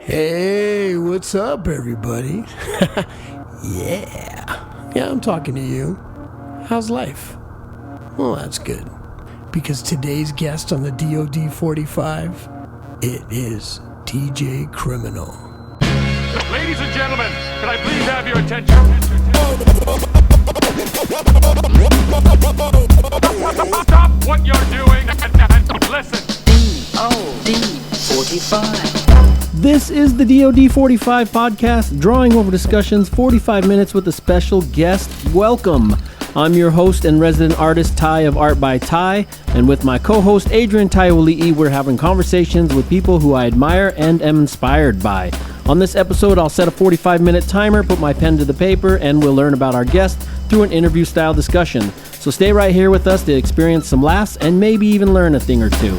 Hey, what's up, everybody? Yeah, I'm talking to you. How's life? Well, that's good. Because today's guest on the DOD45, it is DJ Criminal. Ladies and gentlemen, can I please have your attention? Stop what you're doing and listen. DOD45. This is the DOD45 podcast, drawing over discussions 45 minutes with a special guest. Welcome. I'm your host and resident artist, Tai of Art by Tai, and with my co-host, Adrienne Taiwali'i, we're having conversations with people who I admire and am inspired by. On this episode, I'll set a 45-minute timer, put my pen to the paper, and we'll learn about our guest through an interview-style discussion. So stay right here with us to experience some laughs and maybe even learn a thing or two.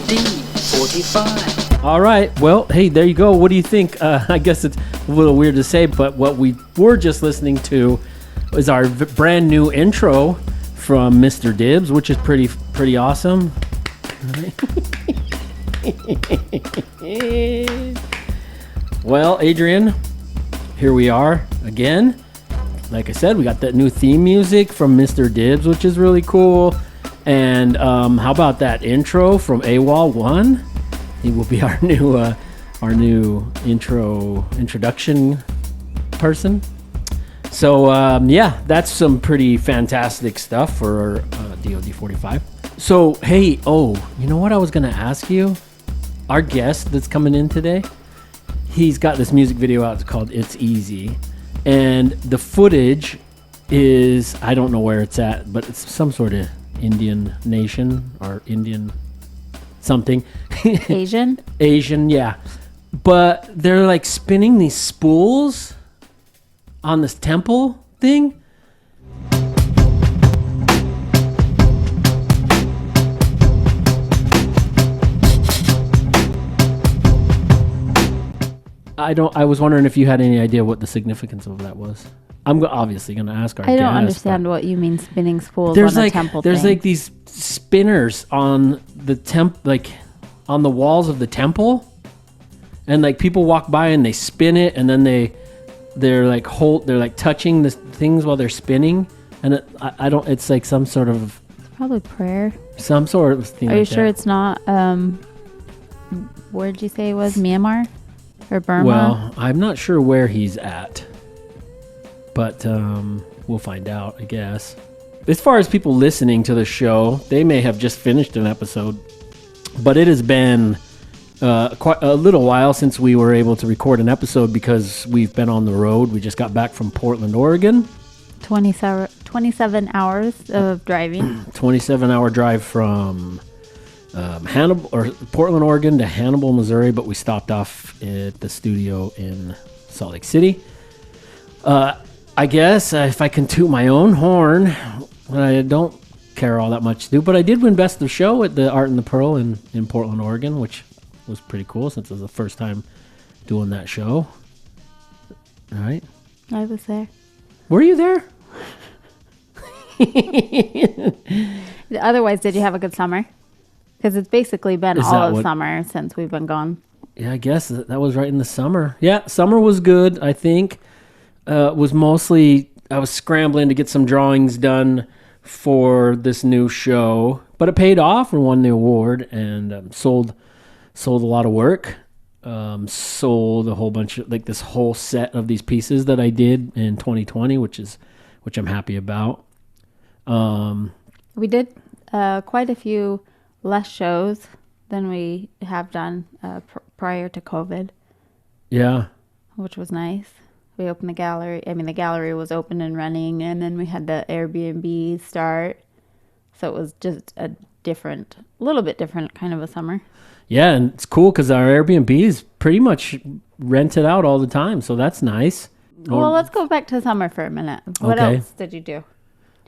DOD45. All right. Well, hey, there you go. What do you think? I guess it's a little weird to say, but what we were just listening to is our brand new intro from Mr. Dibbs, which is pretty awesome. Well, Adrienne, here we are again. Like I said, we got that new theme music from Mr. Dibbs, which is really cool. And how about that intro from AWOL 1? He will be our new introduction person. So yeah, that's some pretty fantastic stuff for DOD45. So hey, you know what I was gonna ask you? Our guest that's coming in today, he's got this music video out. It's called "It's Easy," and the footage is, I don't know where it's at, but it's some sort of Indian nation or Indian something. Asian, yeah. But they're like spinning these spools on this temple thing. I was wondering if you had any idea what the significance of that was. I'm obviously going to ask our guest. I don't understand what you mean spinning spools on a temple There's thing. like these spinners on the like on the walls of the temple, and like people walk by and they spin it, and then they're like touching the things while they're spinning, and it's like some sort of probably prayer. Some sort of thing. Are you sure it's not where did you say it was? Myanmar or Burma? Well, I'm not sure where he's at. But we'll find out, I guess. As far as people listening to the show, they may have just finished an episode. But it has been quite a little while since we were able to record an episode because we've been on the road. We just got back from Portland, Oregon. 27 hours of driving. 27-hour drive from Portland, Oregon to Hannibal, Missouri. But we stopped off at the studio in Salt Lake City. I guess if I can toot my own horn, I don't care all that much to do, but I did win Best of Show at the Art and the Pearl in Portland, Oregon, which was pretty cool since it was the first time doing that show. All right. I was there. Were you there? Otherwise, did you have a good summer? Because it's basically been all of summer since we've been gone. Yeah, I guess that was right in the summer. Yeah, summer was good, I think. Was mostly I was scrambling to get some drawings done for this new show, but it paid off and won the award, and sold a lot of work. Sold a whole bunch of this whole set of these pieces that I did in 2020, which I'm happy about. We did quite a few less shows than we have done prior to COVID. Yeah, which was nice. We opened the gallery. I mean, the gallery was open and running, and then we had the Airbnb start. So it was just a little bit different kind of a summer. Yeah, and it's cool because our Airbnb is pretty much rented out all the time, so that's nice. Well, let's go back to summer for a minute. What else did you do? Do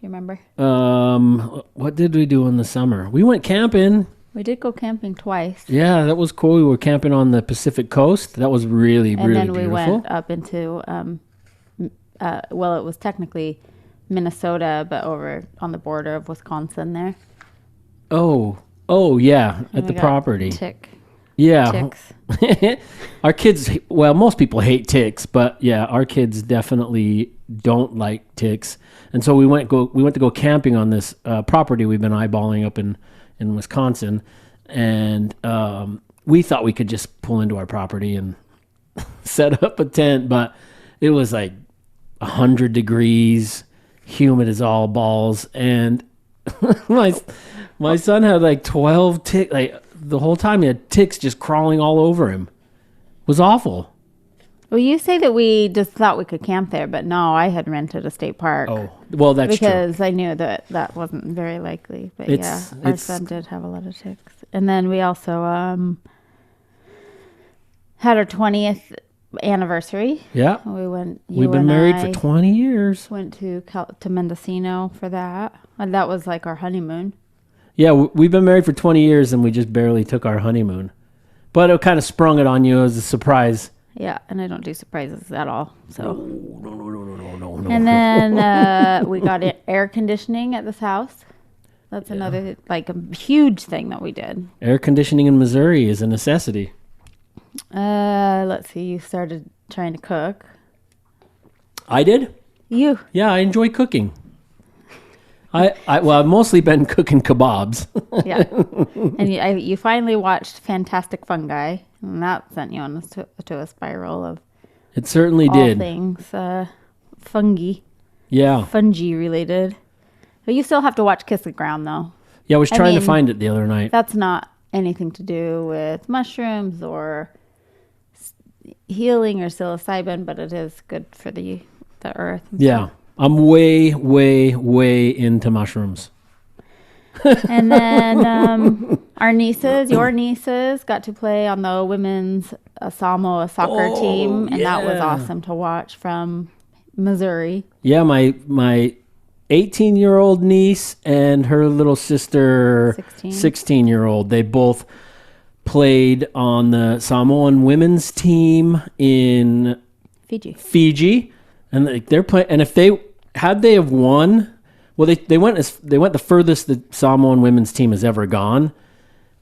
you remember? What did we do in the summer? We went camping. We did go camping twice. Yeah, that was cool. We were camping on the Pacific coast. That was really beautiful. And then we went up into, it was technically Minnesota, but over on the border of Wisconsin there. Oh, Oh yeah, And at the we got property. Ticks. Our kids, well, most people hate ticks, but yeah, our kids definitely don't like ticks. And so we went to go camping on this property we've been eyeballing up in Wisconsin, and we thought we could just pull into our property and set up a tent, but it was like 100 degrees, humid as all balls, and my son had like 12 ticks. Like the whole time he had ticks just crawling all over him. It was awful. Well, you say that we just thought we could camp there, but no, I had rented a state park. Oh, well, that's true. Because I knew that wasn't very likely. But our son did have a lot of ticks. And then we also had our 20th anniversary. Yeah. We've been married for 20 years. Went to Mendocino for that. And that was like our honeymoon. Yeah, we've been married for 20 years and we just barely took our honeymoon. But it kind of sprung it on you as a surprise. Yeah, and I don't do surprises at all. So No. And then we got air conditioning at this house. That's another like a huge thing that we did. Air conditioning in Missouri is a necessity. Let's see. You started trying to cook. I did? You. Yeah, I enjoy cooking. I've mostly been cooking kebabs. Yeah. And you finally watched Fantastic Fungi, and that sent you on to a spiral of It certainly all did. things fungi. Yeah. Fungi related. But you still have to watch Kiss the Ground, though. Yeah, I was trying to find it the other night. That's not anything to do with mushrooms or healing or psilocybin, but it is good for the earth. Yeah. I'm way, way, way into mushrooms. And then your nieces, got to play on the women's Samoa soccer team, and that was awesome to watch from Missouri. Yeah, my 18-year-old niece and her little sister, 16-year-old, they both played on the Samoan women's team in Fiji, and they're playing. And if they have won, well, they went the furthest the Samoan women's team has ever gone.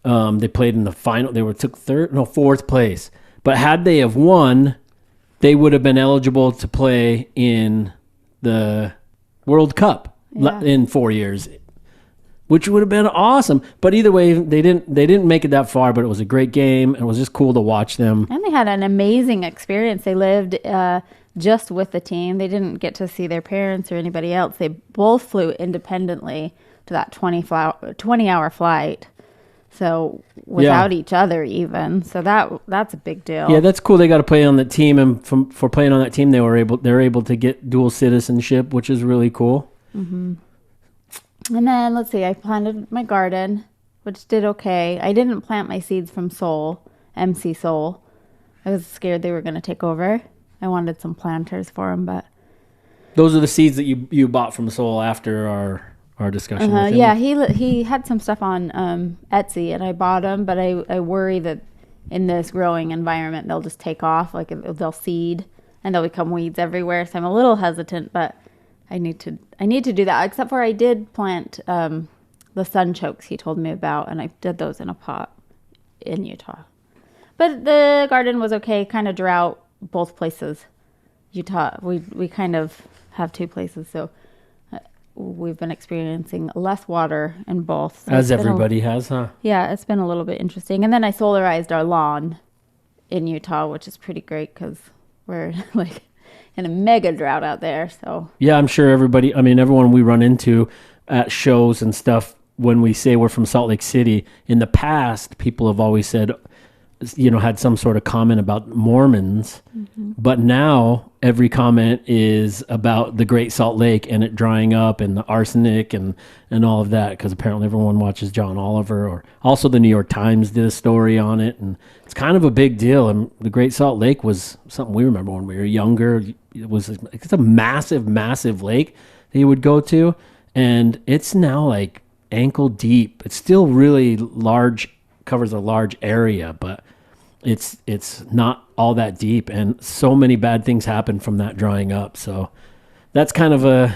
They played in the final. They took fourth place. But had they have won, they would have been eligible to play in the World Cup in 4 years, which would have been awesome. But either way, they didn't make it that far. But it was a great game. It was just cool to watch them. And they had an amazing experience. They lived just with the team. They didn't get to see their parents or anybody else. They both flew independently to that 20-hour flight. So without each other even. So that's a big deal. Yeah, that's cool. They got to play on the team, and for playing on that team, they're able to get dual citizenship, which is really cool. Mm-hmm. And then let's see, I planted my garden, which did okay. I didn't plant my seeds from MC Soul. I was scared they were going to take over. I wanted some planters for them, but those are the seeds that you bought from Soul after our discussion with him. Yeah, he had some stuff on Etsy, and I bought them, but I worry that in this growing environment they'll just take off, like they'll seed and they'll become weeds everywhere. So I'm a little hesitant, but I need to do that. Except for I did plant the sunchokes he told me about, and I did those in a pot in Utah. But the garden was okay, kind of drought both places. Utah, we kind of have two places, so we've been experiencing less water in both. So as everybody has, huh? Yeah, it's been a little bit interesting. And then I solarized our lawn in Utah, which is pretty great because we're like in a mega drought out there. So yeah, I'm sure everyone we run into at shows and stuff, when we say we're from Salt Lake City, in the past, people have always said, had some sort of comment about Mormons, but now every comment is about the Great Salt Lake and it drying up and the arsenic and all of that, because apparently everyone watches John Oliver, or also the New York Times did a story on it, and it's kind of a big deal. And the Great Salt Lake was something we remember when we were younger. It's a massive, massive lake that you would go to, and it's now like ankle deep. It's still really large, covers a large area, but it's not all that deep, and so many bad things happen from that drying up. So That's kind of a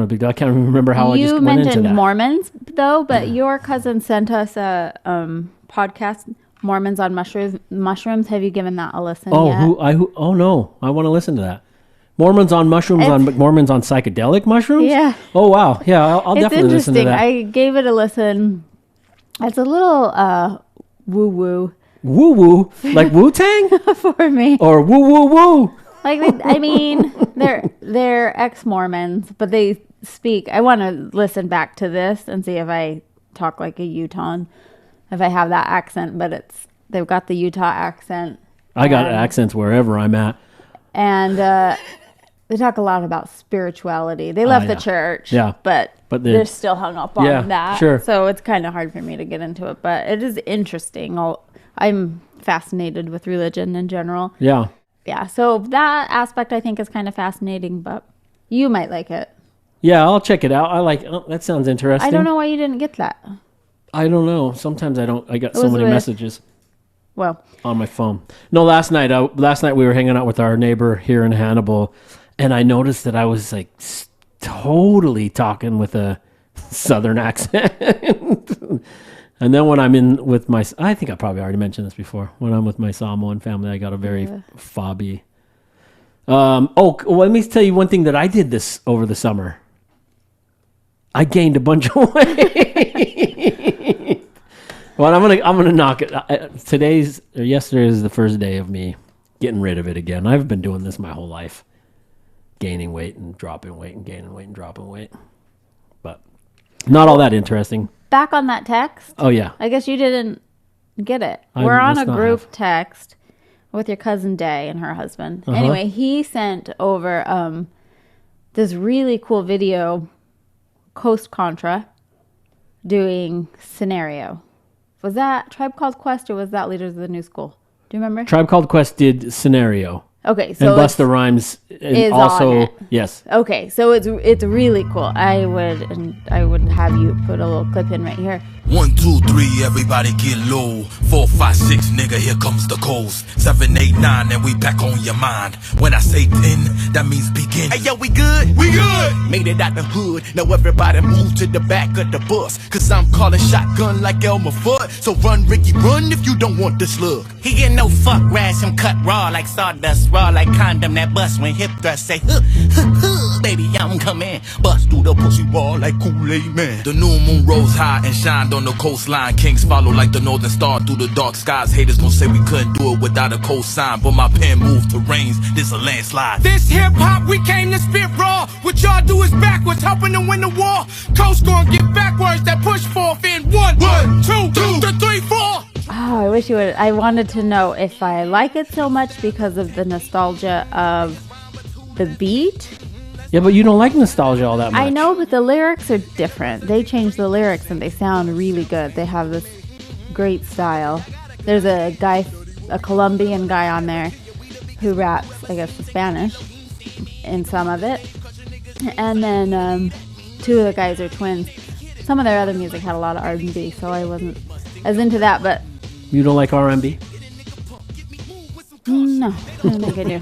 big deal. I can't remember how I just went into that. You mentioned Mormons, though, but your cousin sent us a podcast, Mormons on Mushrooms. Have you given that a listen yet? Oh, no. I want to listen to that. Mormons on mushrooms, Mormons on psychedelic mushrooms? Yeah. Oh, wow. Yeah, I'll definitely listen to that. I gave it a listen. It's a little woo-woo. Woo-woo? Like Wu-Tang? For me. Or woo-woo-woo? Like, they're ex-Mormons, but they speak. I want to listen back to this and see if I talk like a Utah, if I have that accent, but they've got the Utah accent. I got accents wherever I'm at. And they talk a lot about spirituality. They left the church, but they're still hung up on that. Sure. So it's kind of hard for me to get into it, but it is interesting. I'm fascinated with religion in general. Yeah. Yeah, so that aspect I think is kind of fascinating, but you might like it. Yeah, I'll check it out. That sounds interesting. I don't know why you didn't get that. I don't know. Sometimes I don't. I got so many messages. Well, on my phone. No, last night we were hanging out with our neighbor here in Hannibal, and I noticed that I was like totally talking with a Southern accent. And then when I'm in with I think I probably already mentioned this before. When I'm with my Samoan family, I got a very fobby. Let me tell you one thing that I did this over the summer. I gained a bunch of weight. Well, I'm gonna knock it. Yesterday is the first day of me getting rid of it again. I've been doing this my whole life, gaining weight and dropping weight and gaining weight and dropping weight, but not all that interesting. Back on that text. Oh yeah. I guess you didn't get it. We're on a group text with your cousin Day and her husband. Uh-huh. Anyway, he sent over this really cool video, Coast Contra, doing Scenario. Was that Tribe Called Quest or was that Leaders of the New School? Do you remember? Tribe Called Quest did Scenario. Okay, so and Busta Rhymes is also on it. Yes. Okay, so it's really cool. I would have you put a little clip in right here. 1, 2, 3, everybody get low. 4, 5, 6, nigga, here comes the coast. 7, 8, 9, and we back on your mind. When I say 10, that means begin. Hey yo, we good? We good! Made it out the hood. Now everybody move to the back of the bus. Cause I'm calling shotgun like Elmer Fudd. So run, Ricky, run if you don't want the slug. He get no fuck rash, him cut raw like sawdust, raw like condom that bust when hip thrust say, huh, huh, huh, baby, I'm coming. Bust through the pussy wall like Kool-Aid Man. The new moon rose high and shined on the coastline. Kings follow like the northern star through the dark skies. Haters gon' say we couldn't do it without a cosign, but my pen moved to rains. This a landslide. This hip hop, we came to spit raw. What y'all do is backwards, helping to win the war. Coast gon' get backwards, that push forth in 1, 2, 3, 4. Oh, I wish you would. I wanted to know if I like it so much because of the nostalgia of the beat. Yeah, but you don't like nostalgia all that much. I know, but the lyrics are different. They change the lyrics and they sound really good. They have this great style. There's a Colombian guy on there who raps, I guess, the Spanish in some of it. And then 2 of the guys are twins. Some of their other music had a lot of R&B, so I wasn't as into that, but... You don't like R&B? No, I don't think I do.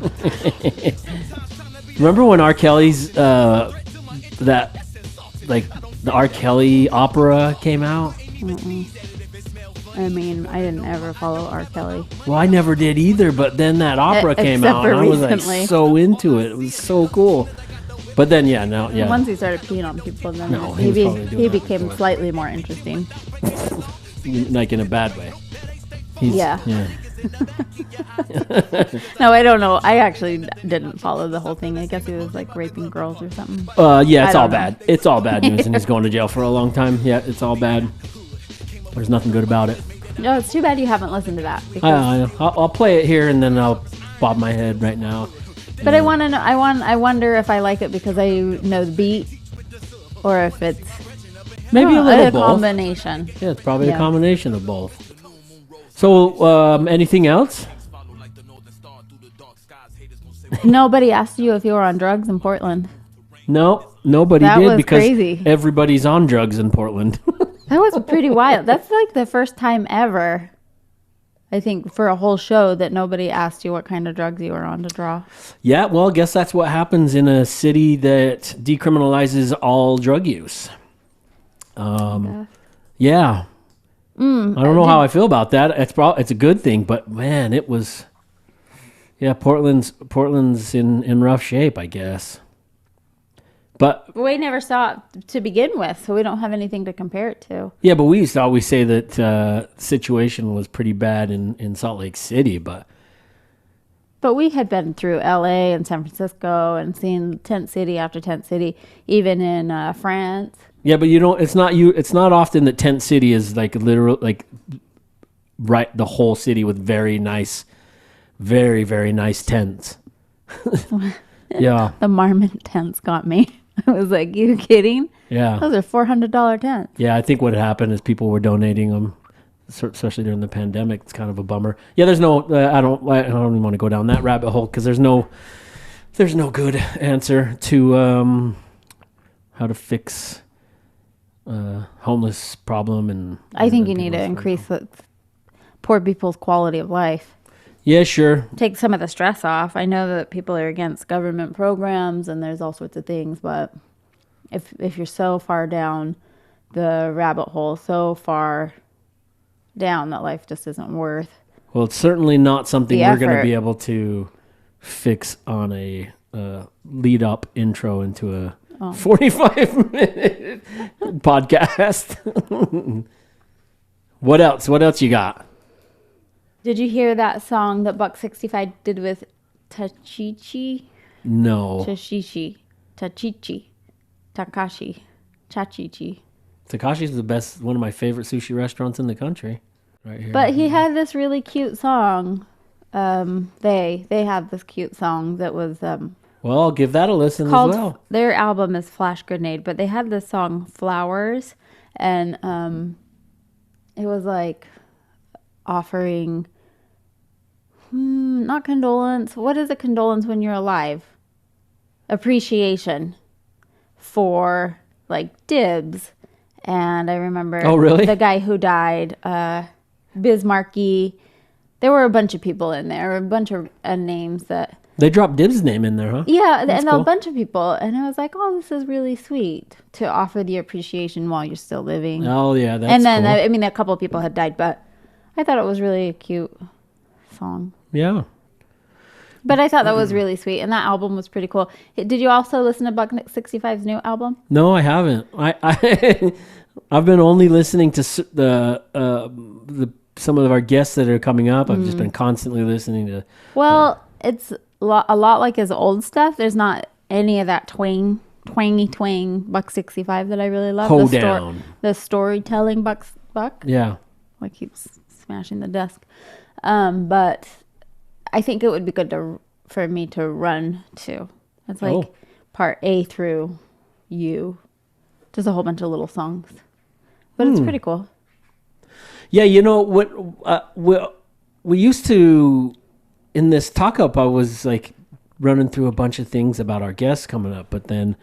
Remember when R. Kelly's, the R. Kelly opera came out? Mm-mm. I mean, I didn't ever follow R. Kelly. Well, I never did either, but then that opera came out, and I was like so into it. It was so cool. But then, Once he started peeing on people, then he became slightly more interesting. Like in a bad way. Yeah. No, I don't know. I actually didn't follow the whole thing. I guess he was like raping girls or something. It's all bad. It's all bad news, and he's going to jail for a long time. Yeah, it's all bad. There's nothing good about it. No, it's too bad you haven't listened to that. I'll play it here, and then I'll bob my head right now. But I want to know. I wonder if I like it because I know the beat, or if it's maybe a little both. Combination. Yeah, it's probably a combination of both. So, anything else? Nobody asked you if you were on drugs in Portland. No, nobody that did was because crazy. Everybody's on drugs in Portland. That was pretty wild. That's like the first time ever I think for a whole show that nobody asked you what kind of drugs you were on to draw. Yeah, well, I guess that's what happens in a city that decriminalizes all drug use. Yeah. I don't know how I feel about that. It's a good thing, but man, it was. Yeah, Portland's in rough shape, I guess. But we never saw it to begin with, so we don't have anything to compare it to. Yeah, but we used to always say that the situation was pretty bad in Salt Lake City, but we had been through LA and San Francisco and seen tent city after tent city, even in France. Yeah, but it's not often that tent city is like literal, like right the whole city with very nice, very, very nice tents. Yeah. The Marmot tents got me. I was like, you kidding? Yeah. Those are $400 tents. Yeah, I think what happened is people were donating them, especially during the pandemic. It's kind of a bummer. Yeah, there's no. I don't even want to go down that rabbit hole because there's no good answer to how to fix homeless problem and. I think you need to increase the poor people's quality of life. Yeah, sure. Take some of the stress off. I know that people are against government programs and there's all sorts of things, but if you're so far down the rabbit hole, so far down that life just isn't worth. Well, it's certainly not something the we're going to effort. be able to fix on a lead up intro into a 45-minute podcast. What else? What else you got? Did you hear that song that Buck 65 did with Tachichi? No. Tachichi. Takashi. Chachichi. Takashi's the best, one of my favorite sushi restaurants in the country. Right here. But he had this really cute song. They have this cute song that was well, I'll give that a listen called, as well. their album is Flash Grenade, but they had this song Flowers, and it was like offering not condolence. What is a condolence when you're alive? Appreciation for like Dibbs. And I remember the guy who died, Bismarcky. There were a bunch of people in there, a bunch of names that they dropped Dibbs' name in there, huh? Yeah, That's and cool. a bunch of people. And I was like, oh, this is really sweet to offer the appreciation while you're still living. Oh, yeah, that's And then, cool. I mean, a couple of people had died, but I thought it was really a cute song. Yeah. But I thought that was really sweet, and that album was pretty cool. Did you also listen to Buck 65's new album? No, I haven't. I've been only listening to the some of our guests that are coming up. I've just been constantly listening to. Well, it's a lot like his old stuff. There's not any of that twangy Buck 65 that I really love. Hold down. The storytelling Buck. Yeah. Like keeps smashing the desk. But I think it would be good for me to run to. It's like part A through U. Just a whole bunch of little songs. But it's pretty cool. Yeah, you know what? We used to in this talk up. I was like running through a bunch of things about our guests coming up, but then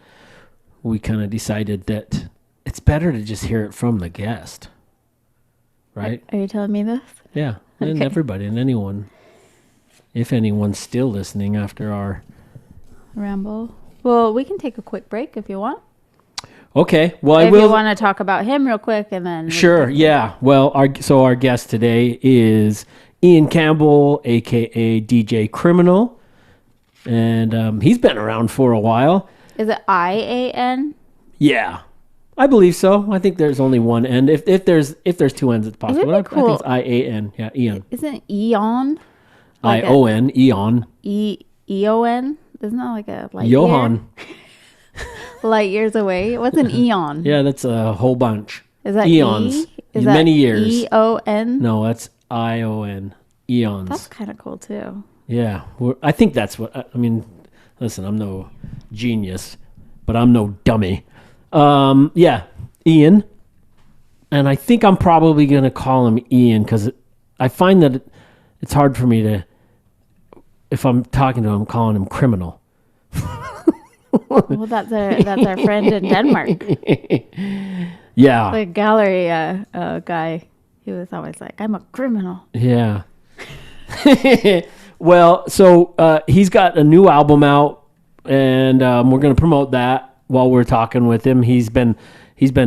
we kind of decided that it's better to just hear it from the guest, right? Are you telling me this? Yeah, and everybody and anyone, if anyone's still listening after our ramble. Well, we can take a quick break if you want. Okay. Well, if you want to talk about him real quick, and then sure. Yeah. Well, our guest today is Ian Campbell, aka DJ Criminal, and he's been around for a while. Is it IAN? Yeah, I believe so. I think there's only one N. If there's two N's, it's possible. Isn't it cool? I think it's IAN. Yeah, Ian. Isn't Eon? Like ION. Eon. EON? Isn't that like a light Johan. year? Light years away. What's an eon? Yeah, that's a whole bunch. Is that eons? Is many that years. EON? No, that's ION. Eons. That's kind of cool too. Yeah, I think that's what I mean. Listen, I'm no genius, but I'm no dummy. Yeah, Ian, and I think I'm probably gonna call him Ian because I find that it's hard for me to, if I'm talking to him, calling him criminal. Well, that's our friend in Denmark. Yeah, The gallery guy. He was always like, "I'm a criminal." Yeah. Well, so he's got a new album out, and we're going to promote that while we're talking with him. He's been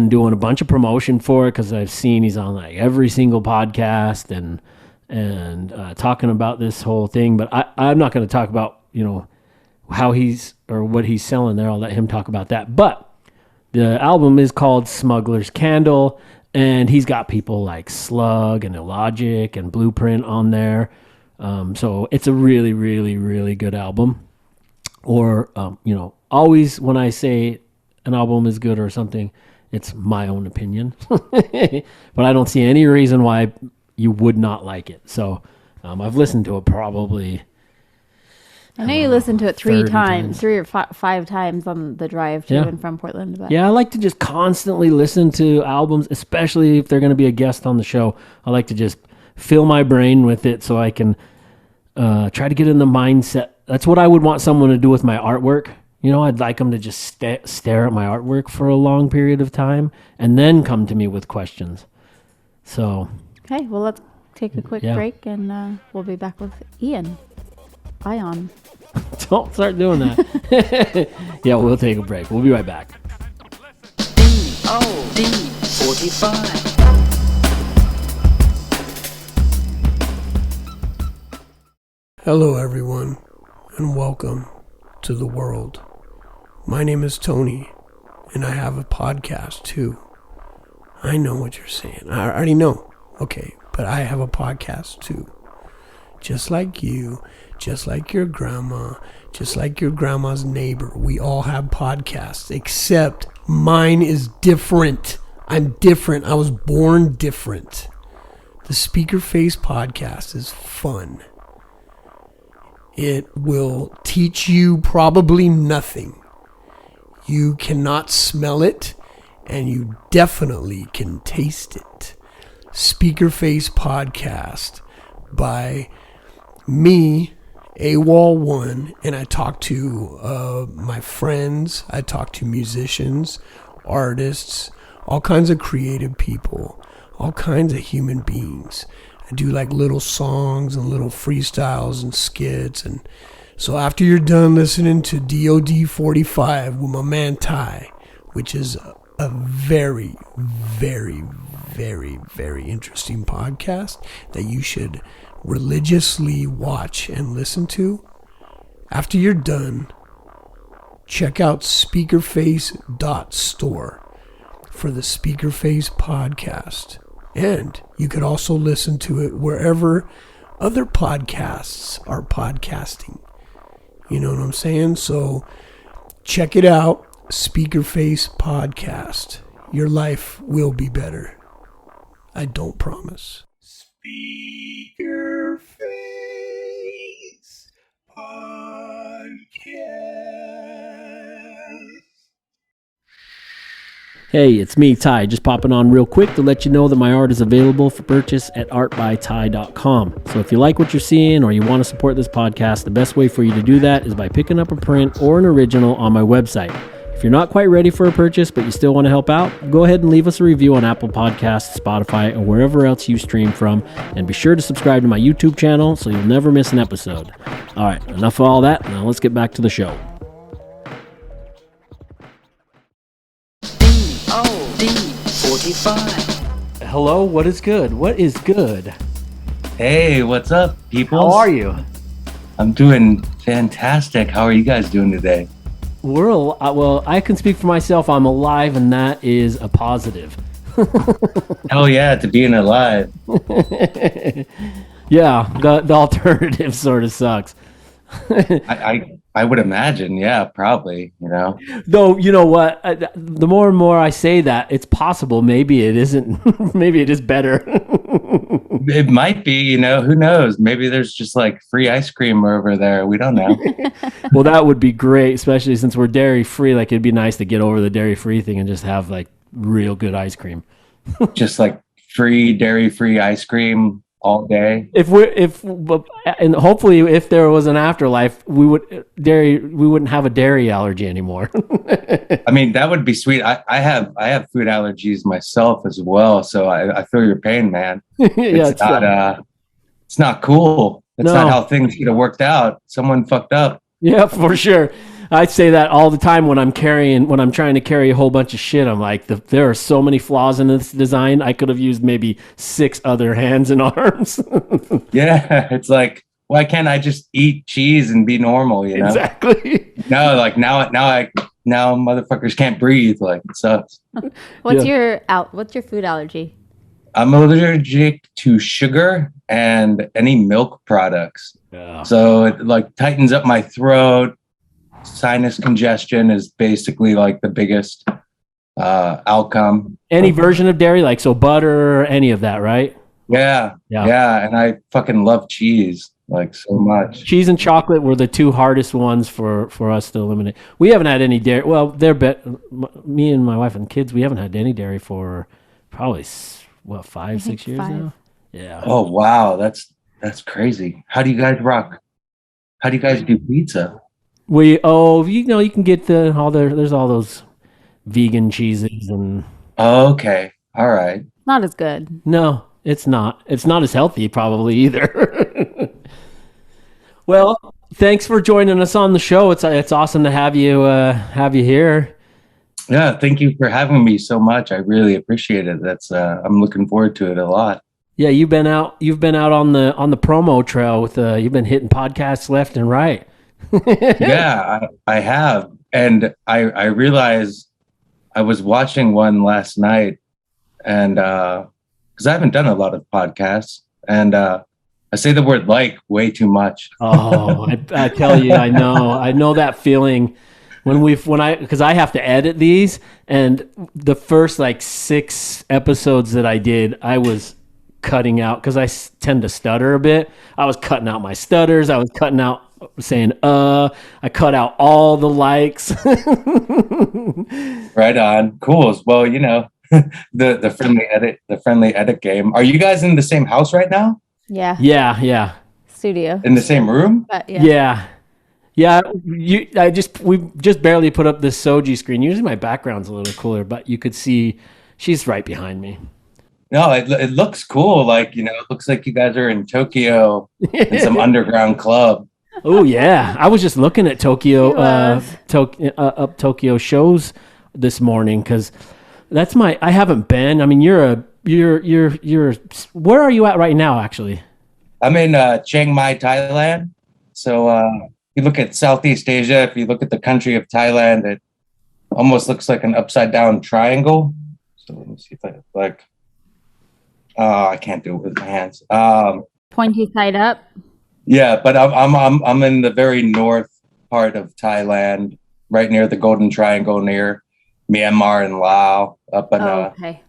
doing a bunch of promotion for it because I've seen he's on like every single podcast and talking about this whole thing. But I'm not going to talk about, how he's or what he's selling there. I'll let him talk about that. But the album is called Smuggler's Candle, and he's got people like Slug and Illogic and Blueprint on there. So it's a really, really, really good album. Or, always when I say an album is good or something, it's my own opinion. But I don't see any reason why you would not like it. So I've listened to it probably. I know you listened to it three or five times on the drive to and from Portland. But. Yeah, I like to just constantly listen to albums, especially if they're going to be a guest on the show. I like to just fill my brain with it so I can try to get in the mindset. That's what I would want someone to do with my artwork. I'd like them to just stare at my artwork for a long period of time and then come to me with questions. So. Okay, well, let's take a quick break and we'll be back with Ian. Ion. Don't start doing that. Yeah, we'll take a break. We'll be right back. DOD45. Hello, everyone, and welcome to the world. My name is Tony, and I have a podcast, too. I know what you're saying. I already know. Okay, but I have a podcast, too. Just like you, just like your grandma, just like your grandma's neighbor. We all have podcasts, except mine is different. I'm different. I was born different. The Speaker Face podcast is fun. It will teach you probably nothing. You cannot smell it, and you definitely can taste it. Speaker Face podcast by me, AWOL1, and I talk to my friends. I talk to musicians, artists, all kinds of creative people, all kinds of human beings. I do like little songs and little freestyles and skits. And so after you're done listening to DOD45 with my man Tai, which is a very, very, very, very interesting podcast that you should religiously watch and listen to. After you're done, check out speakerface.store for the Speakerface podcast. And you could also listen to it wherever other podcasts are podcasting. You know what I'm saying? So check it out, Speakerface podcast. Your life will be better. I don't promise. Speaker Face Podcast. Hey, it's me, Tai, just popping on real quick to let you know that my art is available for purchase at artbytai.com. So if you like what you're seeing or you want to support this podcast, the best way for you to do that is by picking up a print or an original on my website. If you're not quite ready for a purchase, but you still want to help out, go ahead and leave us a review on Apple Podcasts, Spotify, or wherever else you stream from. And be sure to subscribe to my YouTube channel so you'll never miss an episode. All right, enough of all that. Now let's get back to the show. DOD45. Hello, what is good? What is good? Hey, what's up, people? How are you? I'm doing fantastic. How are you guys doing today? Well, I can speak for myself. I'm alive, and that is a positive. Hell yeah, to being alive. Yeah, the alternative sort of sucks. I would imagine, yeah, probably, Though, you know what? The more and more I say that, it's possible. Maybe it isn't. Maybe it is better. It might be, who knows? Maybe there's just like free ice cream over there. We don't know. Well, that would be great, especially since we're dairy free. Like, it'd be nice to get over the dairy free thing and just have like real good ice cream. Just like free dairy free ice cream all day. And hopefully if there was an afterlife, we wouldn't have a dairy allergy anymore. I mean, that would be sweet. I have food allergies myself as well, so I feel your pain, man. Yeah, it's not cool. That's not how things should have worked out. Someone fucked up. Yeah, for sure. I say that all the time when I'm trying to carry a whole bunch of shit. I'm like, there are so many flaws in this design. I could have used maybe 6 other hands and arms. Yeah, it's like, why can't I just eat cheese and be normal? You know, exactly. No, like now motherfuckers can't breathe. Like it sucks. What's your food allergy? I'm allergic to sugar and any milk products. Yeah. So it like tightens up my throat. Sinus congestion is basically like the biggest outcome. Any version of dairy, like so butter or any of that, right? Yeah. And I fucking love cheese like so much. Cheese and chocolate were the 2 hardest ones for us to eliminate. We haven't had any dairy. Well, me and my wife and kids, we haven't had any dairy for probably 5-6 years now. Yeah. Oh wow, that's crazy. How do you guys rock? How do you guys do pizza? You can get there's all those vegan cheeses and. Oh, okay. All right. Not as good. No, it's not. It's not as healthy probably either. Well, thanks for joining us on the show. It's awesome to have you here. Yeah, thank you for having me so much. I really appreciate it. That's I'm looking forward to it a lot. Yeah, you've been out on the promo trail with you've been hitting podcasts left and right. Yeah, I have. And I realized I was watching one last night and because I haven't done a lot of podcasts and I say the word like way too much. Oh, I tell you, I know that feeling because I have to edit these, and the first like 6 episodes that I did, I was cutting out because I tend to stutter a bit. I was cutting out my stutters. I was cutting out saying I cut out all the likes. Right on. Cool. Well, you know, the friendly edit game. Are you guys in the same house right now? Yeah. Yeah. Studio. In the same room? Yeah. We just barely put up this Soji screen. Usually my background's a little cooler, but you could see she's right behind me. No, it looks cool. Like, you know, it looks like you guys are in Tokyo in some underground club. Oh yeah, I was just looking at Tokyo shows this morning because I haven't been. I mean, you're where are you at right now? Actually, I'm in Chiang Mai, Thailand. So if you look at Southeast Asia, if you look at the country of Thailand, it almost looks like an upside down triangle. So let me see if I can't do it with my hands. Pointy side up. Yeah, but I'm in the very north part of Thailand, right near the Golden Triangle, near Myanmar and Laos. Up in Okay.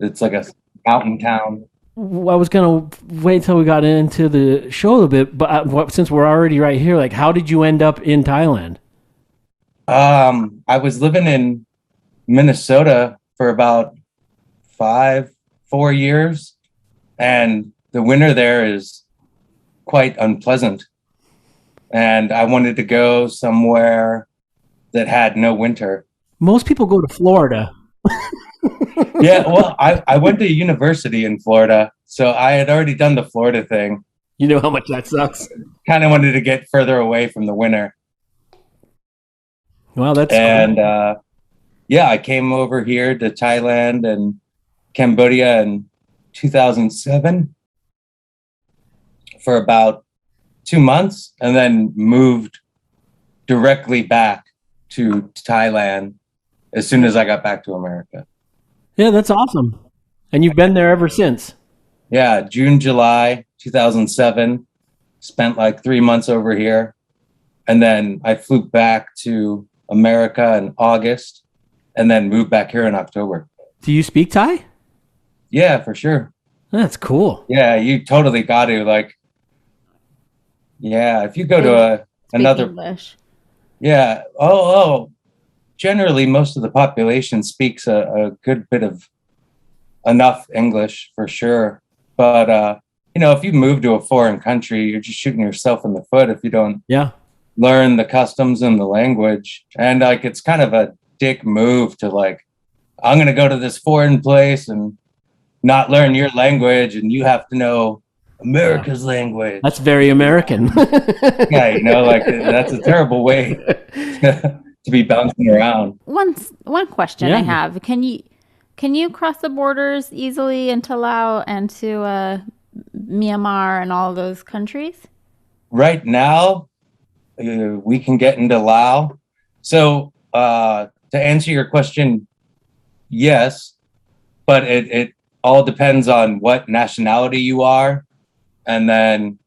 It's like a mountain town. I was gonna wait till we got into the show a little bit, but since we're already right here, like, how did you end up in Thailand? I was living in Minnesota for about 4 years, and the winter there is quite unpleasant. And I wanted to go somewhere that had no winter. Most people go to Florida. Yeah, well, I went to university in Florida, so I had already done the Florida thing. You know how much that sucks. Kind of wanted to get further away from the winter. Well, that's cool. Yeah, I came over here to Thailand and Cambodia in 2007 for about 2 months, and then moved directly back to Thailand as soon as I got back to America. Yeah, that's awesome. And you've been there ever since? Yeah, June, July 2007. Spent like 3 months over here. And then I flew back to America in August and then moved back here in October. Do you speak Thai? Yeah, for sure. That's cool. Yeah, you totally got to. Like, yeah, if you go to another... English. Yeah. Oh, generally, most of the population speaks a good bit of enough English for sure. But, if you move to a foreign country, you're just shooting yourself in the foot if you don't learn the customs and the language. And like, it's kind of a dick move to like, I'm going to go to this foreign place and not learn your language. And you have to know America's language. That's very American. Yeah, like that's a terrible way to be bouncing around. One question I have: Can you cross the borders easily into Laos and to Myanmar and all those countries? Right now, we can get into Laos. So to answer your question, yes, but it all depends on what nationality you are, and then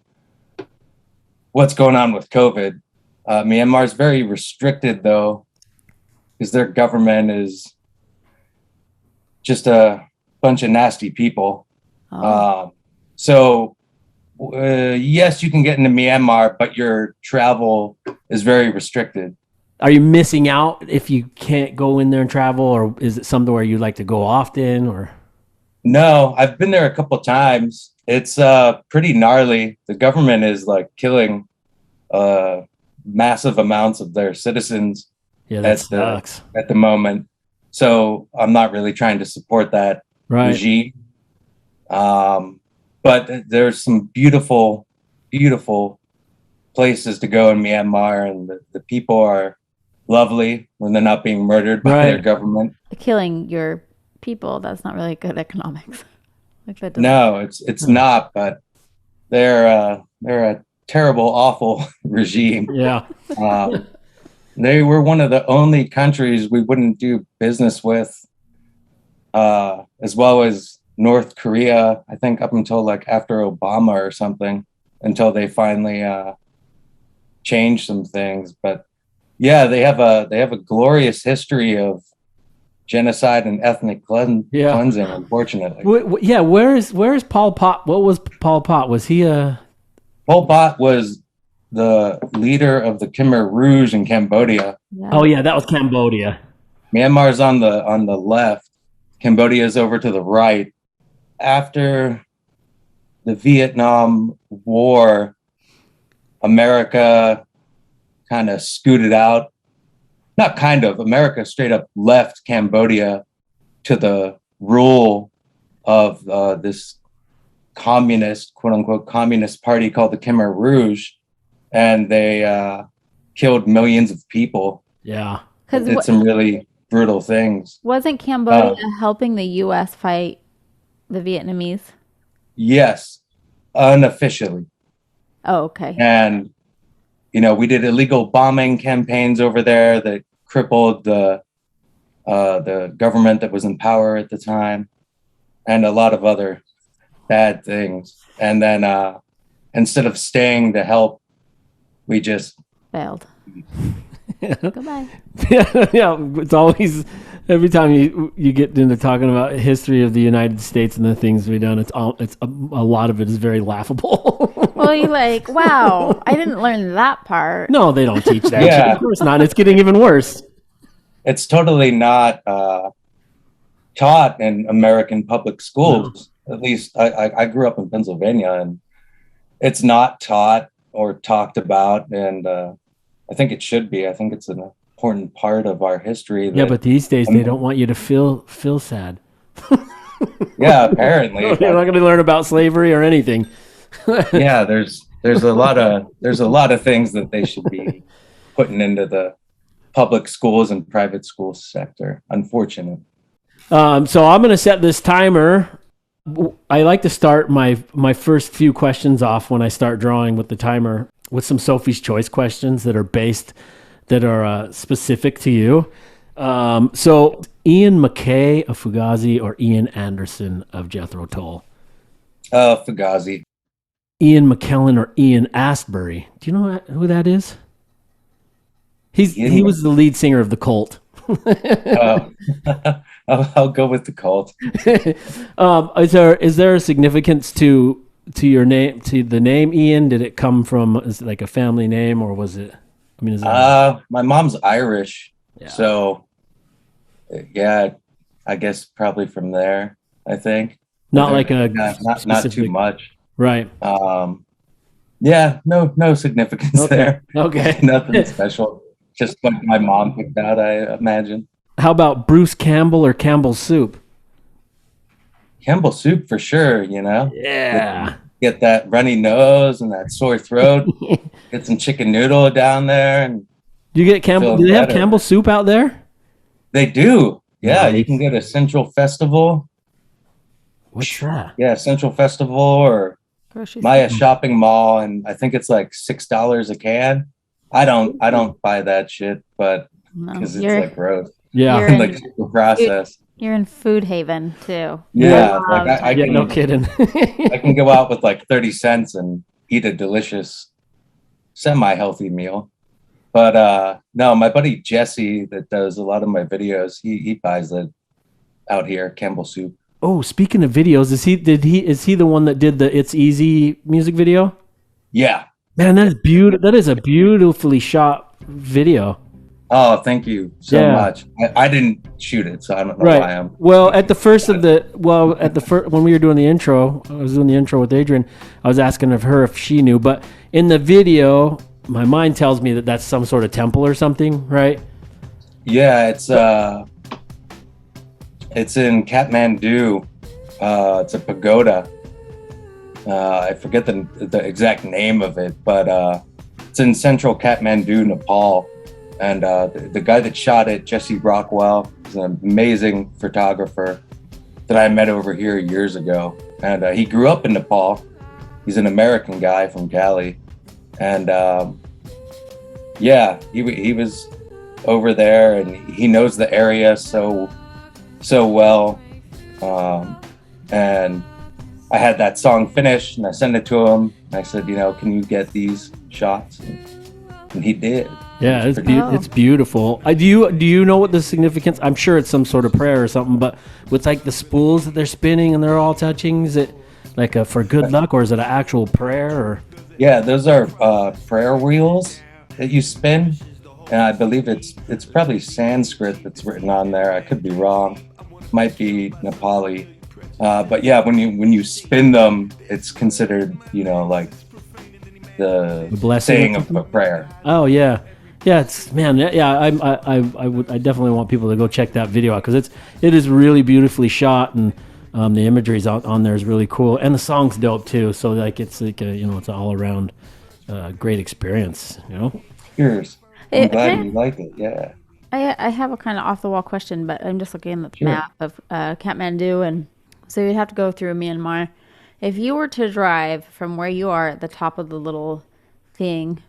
what's going on with COVID. Myanmar is very restricted, though, because their government is just a bunch of nasty people. So yes, you can get into Myanmar, but your travel is very restricted. Are you missing out if you can't go in there and travel, or is it somewhere where you like to go often? Or no, I've been there a couple times. It's pretty gnarly. The government is like killing massive amounts of their citizens that sucks at the moment. So I'm not really trying to support that regime. But there's some beautiful, beautiful places to go in Myanmar, and the people are lovely when they're not being murdered by their government. Killing your people, that's not really good economics. No, it's not, but they're a terrible, awful regime. Yeah. They were one of the only countries we wouldn't do business with, as well as North Korea, I think up until like after Obama or something, until they finally changed some things. But yeah, they have a glorious history of genocide and ethnic cleansing, unfortunately. Where's Pol Pot? What was Pol Pot? Was he Pol Pot was the leader of the Khmer Rouge in Cambodia. Yeah. Oh yeah, that was Cambodia. Myanmar's on the left. Cambodia's over to the right. After the Vietnam War, America kind of scooted out. Not kind of. America straight up left Cambodia to the rule of this communist, quote unquote, communist party called the Khmer Rouge, and they killed millions of people. Yeah, did some really brutal things. Wasn't Cambodia helping the U.S. fight the Vietnamese? Yes, unofficially. Oh, okay. And we did illegal bombing campaigns over there that crippled the government that was in power at the time, and a lot of other bad things. And then instead of staying to help, we just failed. Goodbye. Yeah, it's always every time you get into talking about history of the United States and the things we've done, it's a lot of it is very laughable. Well, you're like, wow, I didn't learn that part. No, they don't teach that. Yeah. Of course not. It's getting even worse. It's totally not taught in American public schools. No. At least I grew up in Pennsylvania, and it's not taught or talked about, and I think it should be. I think it's an important part of our history. Yeah, but these days they don't want you to feel sad. Yeah, apparently. You're not going to learn about slavery or anything. Yeah, there's a lot of things that they should be putting into the public schools and private school sector. Unfortunate. So I'm going to set this timer. I like to start my first few questions off when I start drawing with the timer with some Sophie's Choice questions that are specific to you. So Ian MacKay of Fugazi or Ian Anderson of Jethro Tull? Fugazi. Ian McKellen or Ian Astbury? Do you know who that is? He was the lead singer of the Cult. I'll go with the Cult. Is there a significance to your name, to the name Ian? Did it come from, is it like a family name, or was it? I mean, my mom's Irish, so yeah, I guess probably from there. I think not like a not too much, right? Yeah, no significance there. Okay, nothing special. Just what my mom picked out, I imagine. How about Bruce Campbell or Campbell's Soup? Campbell's Soup for sure, Yeah. get that runny nose and that sore throat. Get some chicken noodle down there, and Do you get Campbell? Do they have Campbell soup out there? They do. Yeah, Nice. you can go to Central Festival. What's that? Yeah, Central Festival or Maya Shopping Mall, and I think it's like $6 a can. I don't buy that shit, but because it's like gross. Yeah, You're like super processed. You're in Food Haven too. Yeah, like I can, no kidding. I can go out with like 30 cents and eat a delicious, semi-healthy meal. But no, my buddy Jesse that does a lot of my videos, he buys it out here, Campbell soup. Oh, speaking of videos, is he the one that did the It's Easy music video? Yeah. Man, that is beautiful. That is a beautifully shot video. Oh, thank you so much. I didn't shoot it, so I don't know why I'm. Well, at the first when we were doing the intro, I was doing the intro with Adrienne. I was asking of her if she knew, but in the video, my mind tells me that that's some sort of temple or something, right? Yeah, it's in Kathmandu. It's a pagoda. I forget the exact name of it, but it's in central Kathmandu, Nepal. And the guy that shot it, Jesse Rockwell, is an amazing photographer that I met over here years ago. And he grew up in Nepal. He's an American guy from Cali. And yeah, he was over there, and he knows the area so well. And I had that song finished, and I sent it to him. And I said, can you get these shots? And he did. Yeah, it's beautiful. Do you know what the significance? I'm sure it's some sort of prayer or something, but with like the spools that they're spinning and they're all touching, is it like for good luck, or is it an actual prayer? Or yeah, those are prayer wheels that you spin, and I believe it's probably Sanskrit that's written on there. I could be wrong. Might be Nepali, but yeah, when you spin them, it's considered like the blessing saying of a prayer. Oh yeah. Yeah, I definitely want people to go check that video out, because it is really beautifully shot, and the imagery's on there is really cool, and the song's dope too. So like it's like it's an all around great experience. Cheers. I'm glad you like it. Yeah. I have a kind of off the wall question, but I'm just looking at the map of Kathmandu, and so you'd have to go through Myanmar. If you were to drive from where you are at the top of the little thing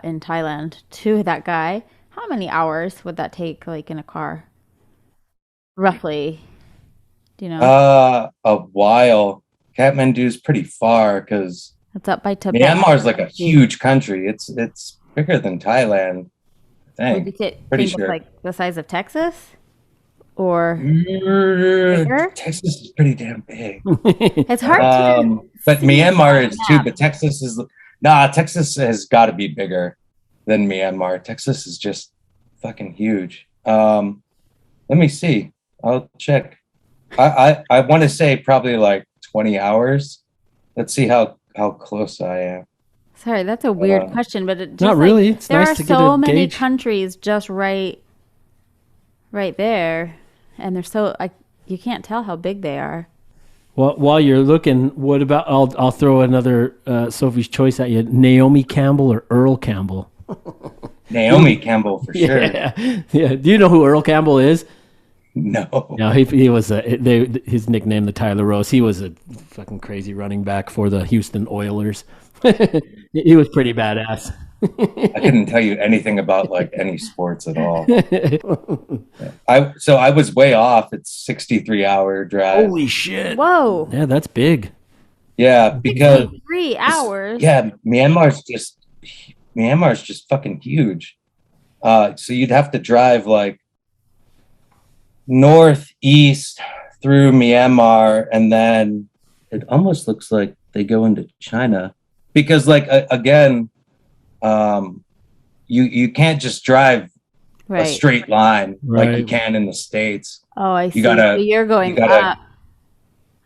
in Thailand to that guy, how many hours would that take, like in a car? Roughly, do you know? A while. Kathmandu's pretty far because it's up by Tibet. Myanmar's like a huge country. It's bigger than Thailand, I think. Would you pretty think sure. it's like the size of Texas, or bigger? Texas is pretty damn big. It's hard to. But Myanmar is too. But Texas is. Texas has got to be bigger than Myanmar. Texas is just fucking huge. Let me see. I'll check. I want to say probably like 20 hours. Let's see how close I am. Sorry, that's a weird question, but it just not really. It's there nice are to get so a many gauge. countries just right there, and they're so you can't tell how big they are. Well, while you're looking, what about I'll throw another Sophie's choice at you: Naomi Campbell or Earl Campbell? Naomi Campbell for sure. Yeah. Do you know who Earl Campbell is? No. No, he was his nickname, the Tyler Rose. He was a fucking crazy running back for the Houston Oilers. He was pretty badass. I couldn't tell you anything about like any sports at all. I was way off. It's 63-hour drive. Holy shit! Whoa! Yeah, that's big. Yeah, because 3 hours. Yeah, Myanmar's just fucking huge. So you'd have to drive like northeast through Myanmar, and then it almost looks like they go into China, because like again, you can't just drive a straight line like you can in the States. Oh, I see. So you're going up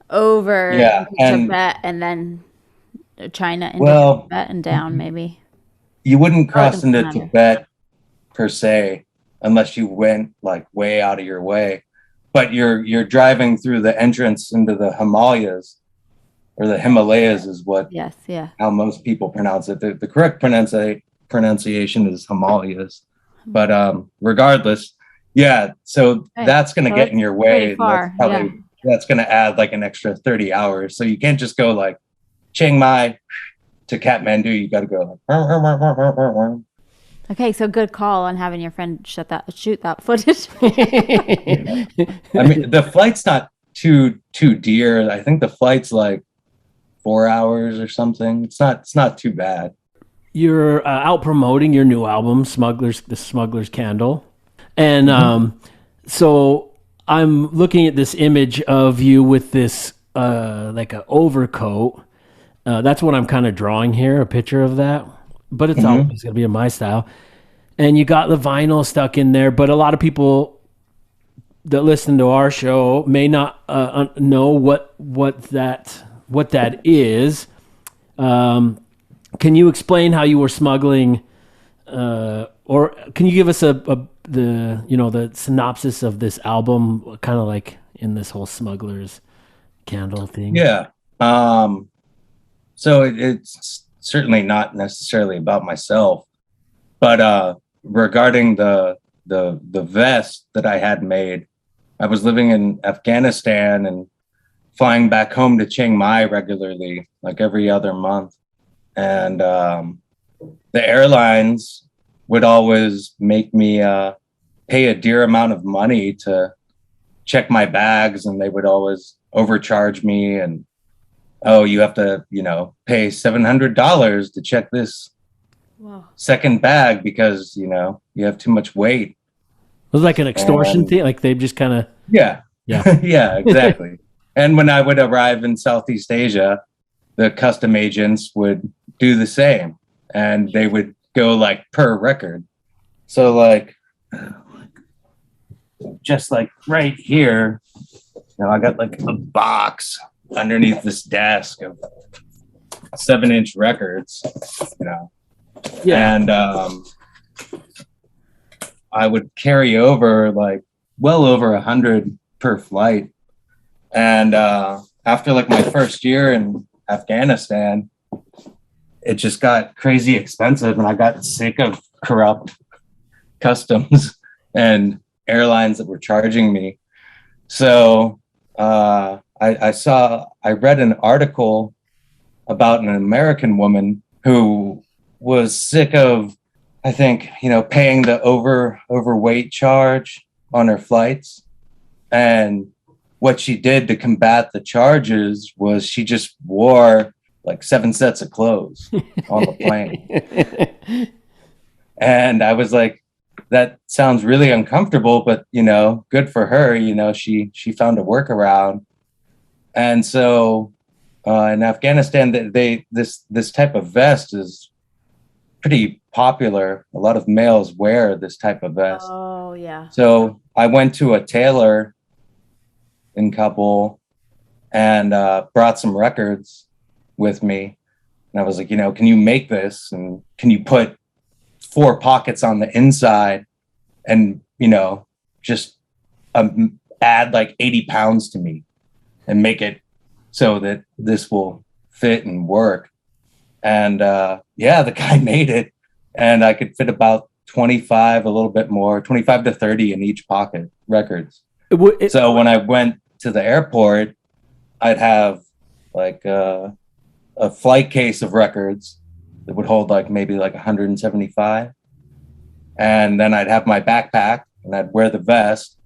over Tibet, and then China into Tibet and down, maybe. You wouldn't cross into Tibet per se unless you went like way out of your way. But you're driving through the entrance into the Himalayas, or the Himalayas is what Yes, yeah. how most people pronounce it. The correct pronunciation is Himalayas, but regardless, yeah. So Right. that's going to So get in it's your pretty way. And far, yeah. That's going to add like an extra 30 hours. So you can't just go like Chiang Mai to Kathmandu. You got to go like. Okay, so good call on having your friend shoot that footage. I mean, the flight's not too dear. I think the flight's like 4 hours or something. It's not too bad. You're out promoting your new album, Smugglers, the Smuggler's Candle. And so I'm looking at this image of you with this like an overcoat. That's what I'm kind of drawing here, a picture of that. But it's always going to be in my style. And you got the vinyl stuck in there, but a lot of people that listen to our show may not know what that is. Can you explain how you were smuggling, or can you give us the synopsis of this album, kind of like in this whole Smugglers Candle thing? Yeah. So it's certainly not necessarily about myself, but regarding the vest that I had made, I was living in Afghanistan and flying back home to Chiang Mai regularly, like every other month. And the airlines would always make me pay a dear amount of money to check my bags, and they would always overcharge me. And, oh, you have to, pay $700 to check this second bag because, you have too much weight. It was like an extortion thing. Like they just kind of. Yeah. Yeah, exactly. And when I would arrive in Southeast Asia, the custom agents would do the same, and they would go like per record. So like, just like right here, I got like a box underneath this desk of 7-inch records, Yeah. And I would carry over like well over 100 per flight. And after like my first year in Afghanistan, it just got crazy expensive, and I got sick of corrupt customs and airlines that were charging me. So I read an article about an American woman who was sick of, I think, paying the overweight charge on her flights. And what she did to combat the charges was she just wore like 7 sets of clothes on the plane. And I was like, that sounds really uncomfortable, but good for her. She found a workaround. And so in Afghanistan, this type of vest is pretty popular. A lot of males wear this type of vest. Oh yeah. So I went to a tailor in Kabul and brought some records with me. And I was like, can you make this? And can you put 4 pockets on the inside and, just add like 80 pounds to me and make it so that this will fit and work. And the guy made it, and I could fit about 25, a little bit more, 25 to 30 in each pocket records. So when I went to the airport, I'd have like a flight case of records that would hold like maybe like 175. And then I'd have my backpack, and I'd wear the vest,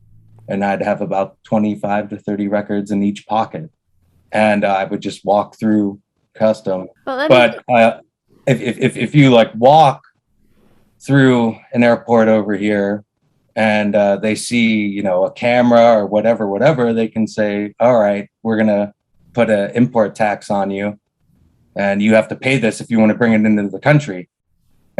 and I'd have about 25 to 30 records in each pocket. And I would just walk through custom. But if you like walk through an airport over here and they see, a camera or whatever, they can say, all right, we're going to put an import tax on you, and you have to pay this if you want to bring it into the country.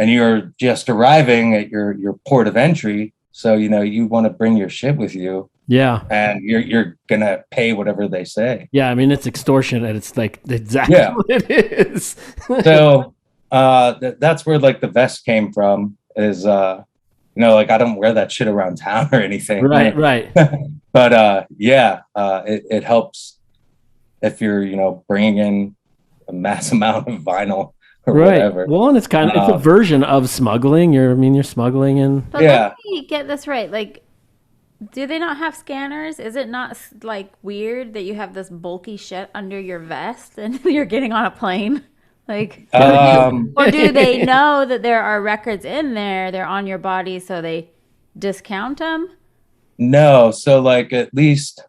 And you're just arriving at your port of entry. So, you want to bring your shit with you. Yeah. And you're going to pay whatever they say. Yeah. I mean, it's extortion, and it's like exactly what it is. So that's where like the vest came from is, like I don't wear that shit around town or anything. Right. But it helps if you're, bringing in a mass amount of vinyl or Right. whatever. Well, and it's it's a version of smuggling. You're smuggling and But let me get this right. Like, do they not have scanners? Is it not like weird that you have this bulky shit under your vest and you're getting on a plane? Like, or do they know that there are records in there? They're on your body, so they discount them? No. So like, at least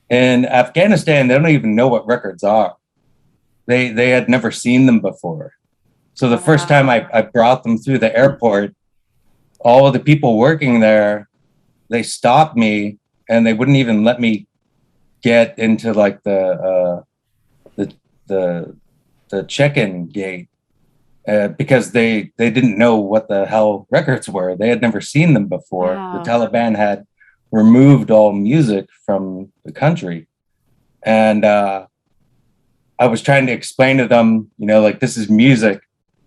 in Afghanistan, they don't even know what records are. They had never seen them before. So the first time I brought them through the airport, all of the people working there, they stopped me and they wouldn't even let me get into like the check-in gate because they didn't know what the hell records were. They had never seen them before. Wow. The Taliban had removed all music from the country. And I was trying to explain to them, like, this is music.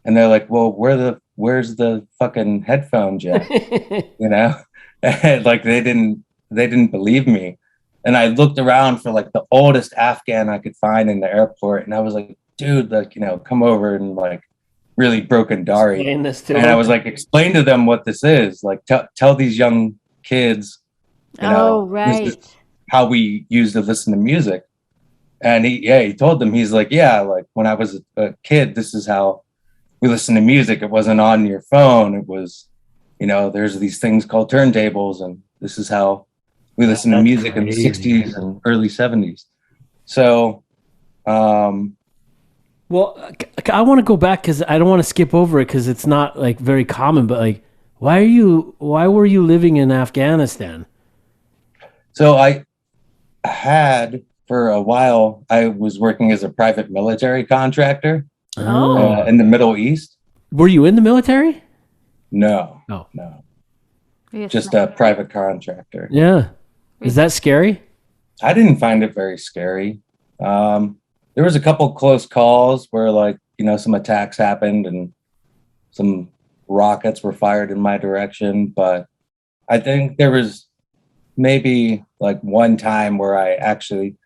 And they're like, well, where's the fucking headphone jack? And like they didn't believe me. And I looked around for like the oldest Afghan I could find in the airport. And I was like, dude, like, come over and like really broken Dari. explain this to And I was like, explain to them what this is. Like, tell these young kids, right. this is how we used to listen to music. And he told them, he's like, yeah, like when I was a kid, this is how we listened to music. It wasn't on your phone. It was, there's these things called turntables, and this is how we listen to music in the 60s and early 70s. So, well, I want to go back because I don't want to skip over it because it's not like very common, but like, why were you living in Afghanistan? So I had, for a while, I was working as a private military contractor in the Middle East. Were you in the military? No. Oh. No. Just a private contractor. Yeah. Is that scary? I didn't find it very scary. There was a couple close calls where like, some attacks happened and some rockets were fired in my direction. But I think there was maybe like one time where I actually,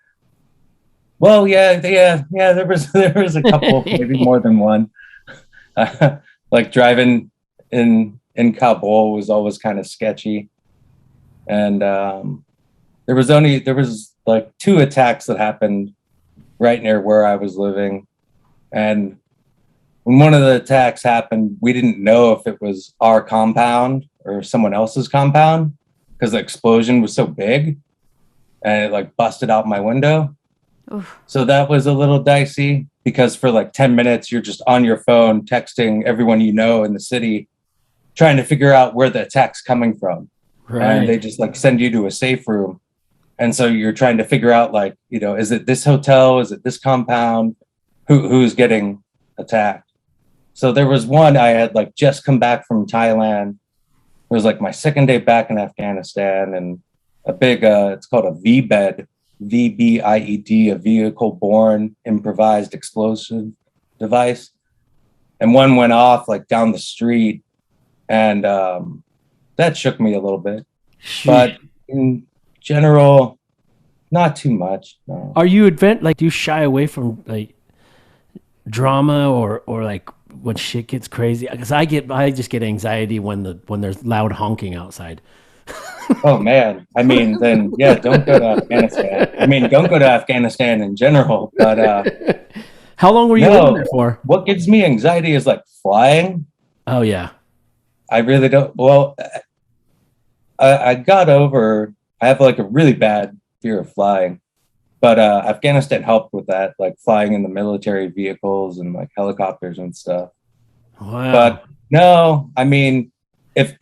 there was a couple, maybe more than one. Like driving in Kabul was always kind of sketchy. And there was like 2 attacks that happened right near where I was living. And when one of the attacks happened, we didn't know if it was our compound or someone else's compound because the explosion was so big and it like busted out my window. Oof. So that was a little dicey because for like 10 minutes, you're just on your phone texting everyone in the city, trying to figure out where the attack's coming from. Right. And they just like send you to a safe room. And so you're trying to figure out like, is it this hotel? Is it this compound? Who's getting attacked? So there was one, I had like just come back from Thailand. It was like my second day back in Afghanistan, and a big, it's called a VBED, VBIED, a vehicle-borne improvised explosive device. And one went off like down the street, and that shook me a little bit. But in general, not too much. No. Are you do you shy away from like drama or like when shit gets crazy? Because I just get anxiety when there's loud honking outside. Oh man, I mean, then yeah, don't go to Afghanistan. I mean, don't go to Afghanistan in general. But how long were you living there for? What gives me anxiety is like flying. Oh yeah, I really don't. Well, I got over. I have like a really bad fear of flying, but Afghanistan helped with that, like flying in the military vehicles and like helicopters and stuff. Wow. But no, I mean, if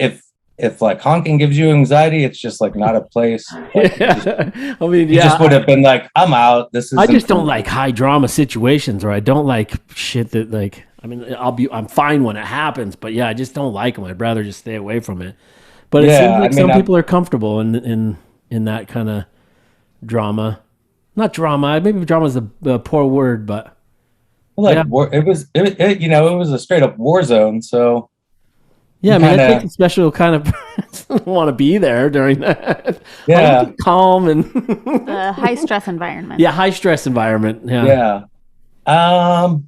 like honking gives you anxiety, it's just like not a place. Like, I mean, you just would have been like, I'm out. I just don't like high drama situations, or I don't like shit that like. I mean, I'm fine when it happens, but yeah, I just don't like them. I'd rather just stay away from it. But it seems like some people are comfortable in that kind of drama. Not drama. Maybe drama is a poor word, but like it was a straight up war zone. So Yeah, I mean, it kinda- takes a special kind of person to want to be there during that. Yeah. Like, calm and The high stress environment. yeah, high stress environment. Yeah. Yeah. I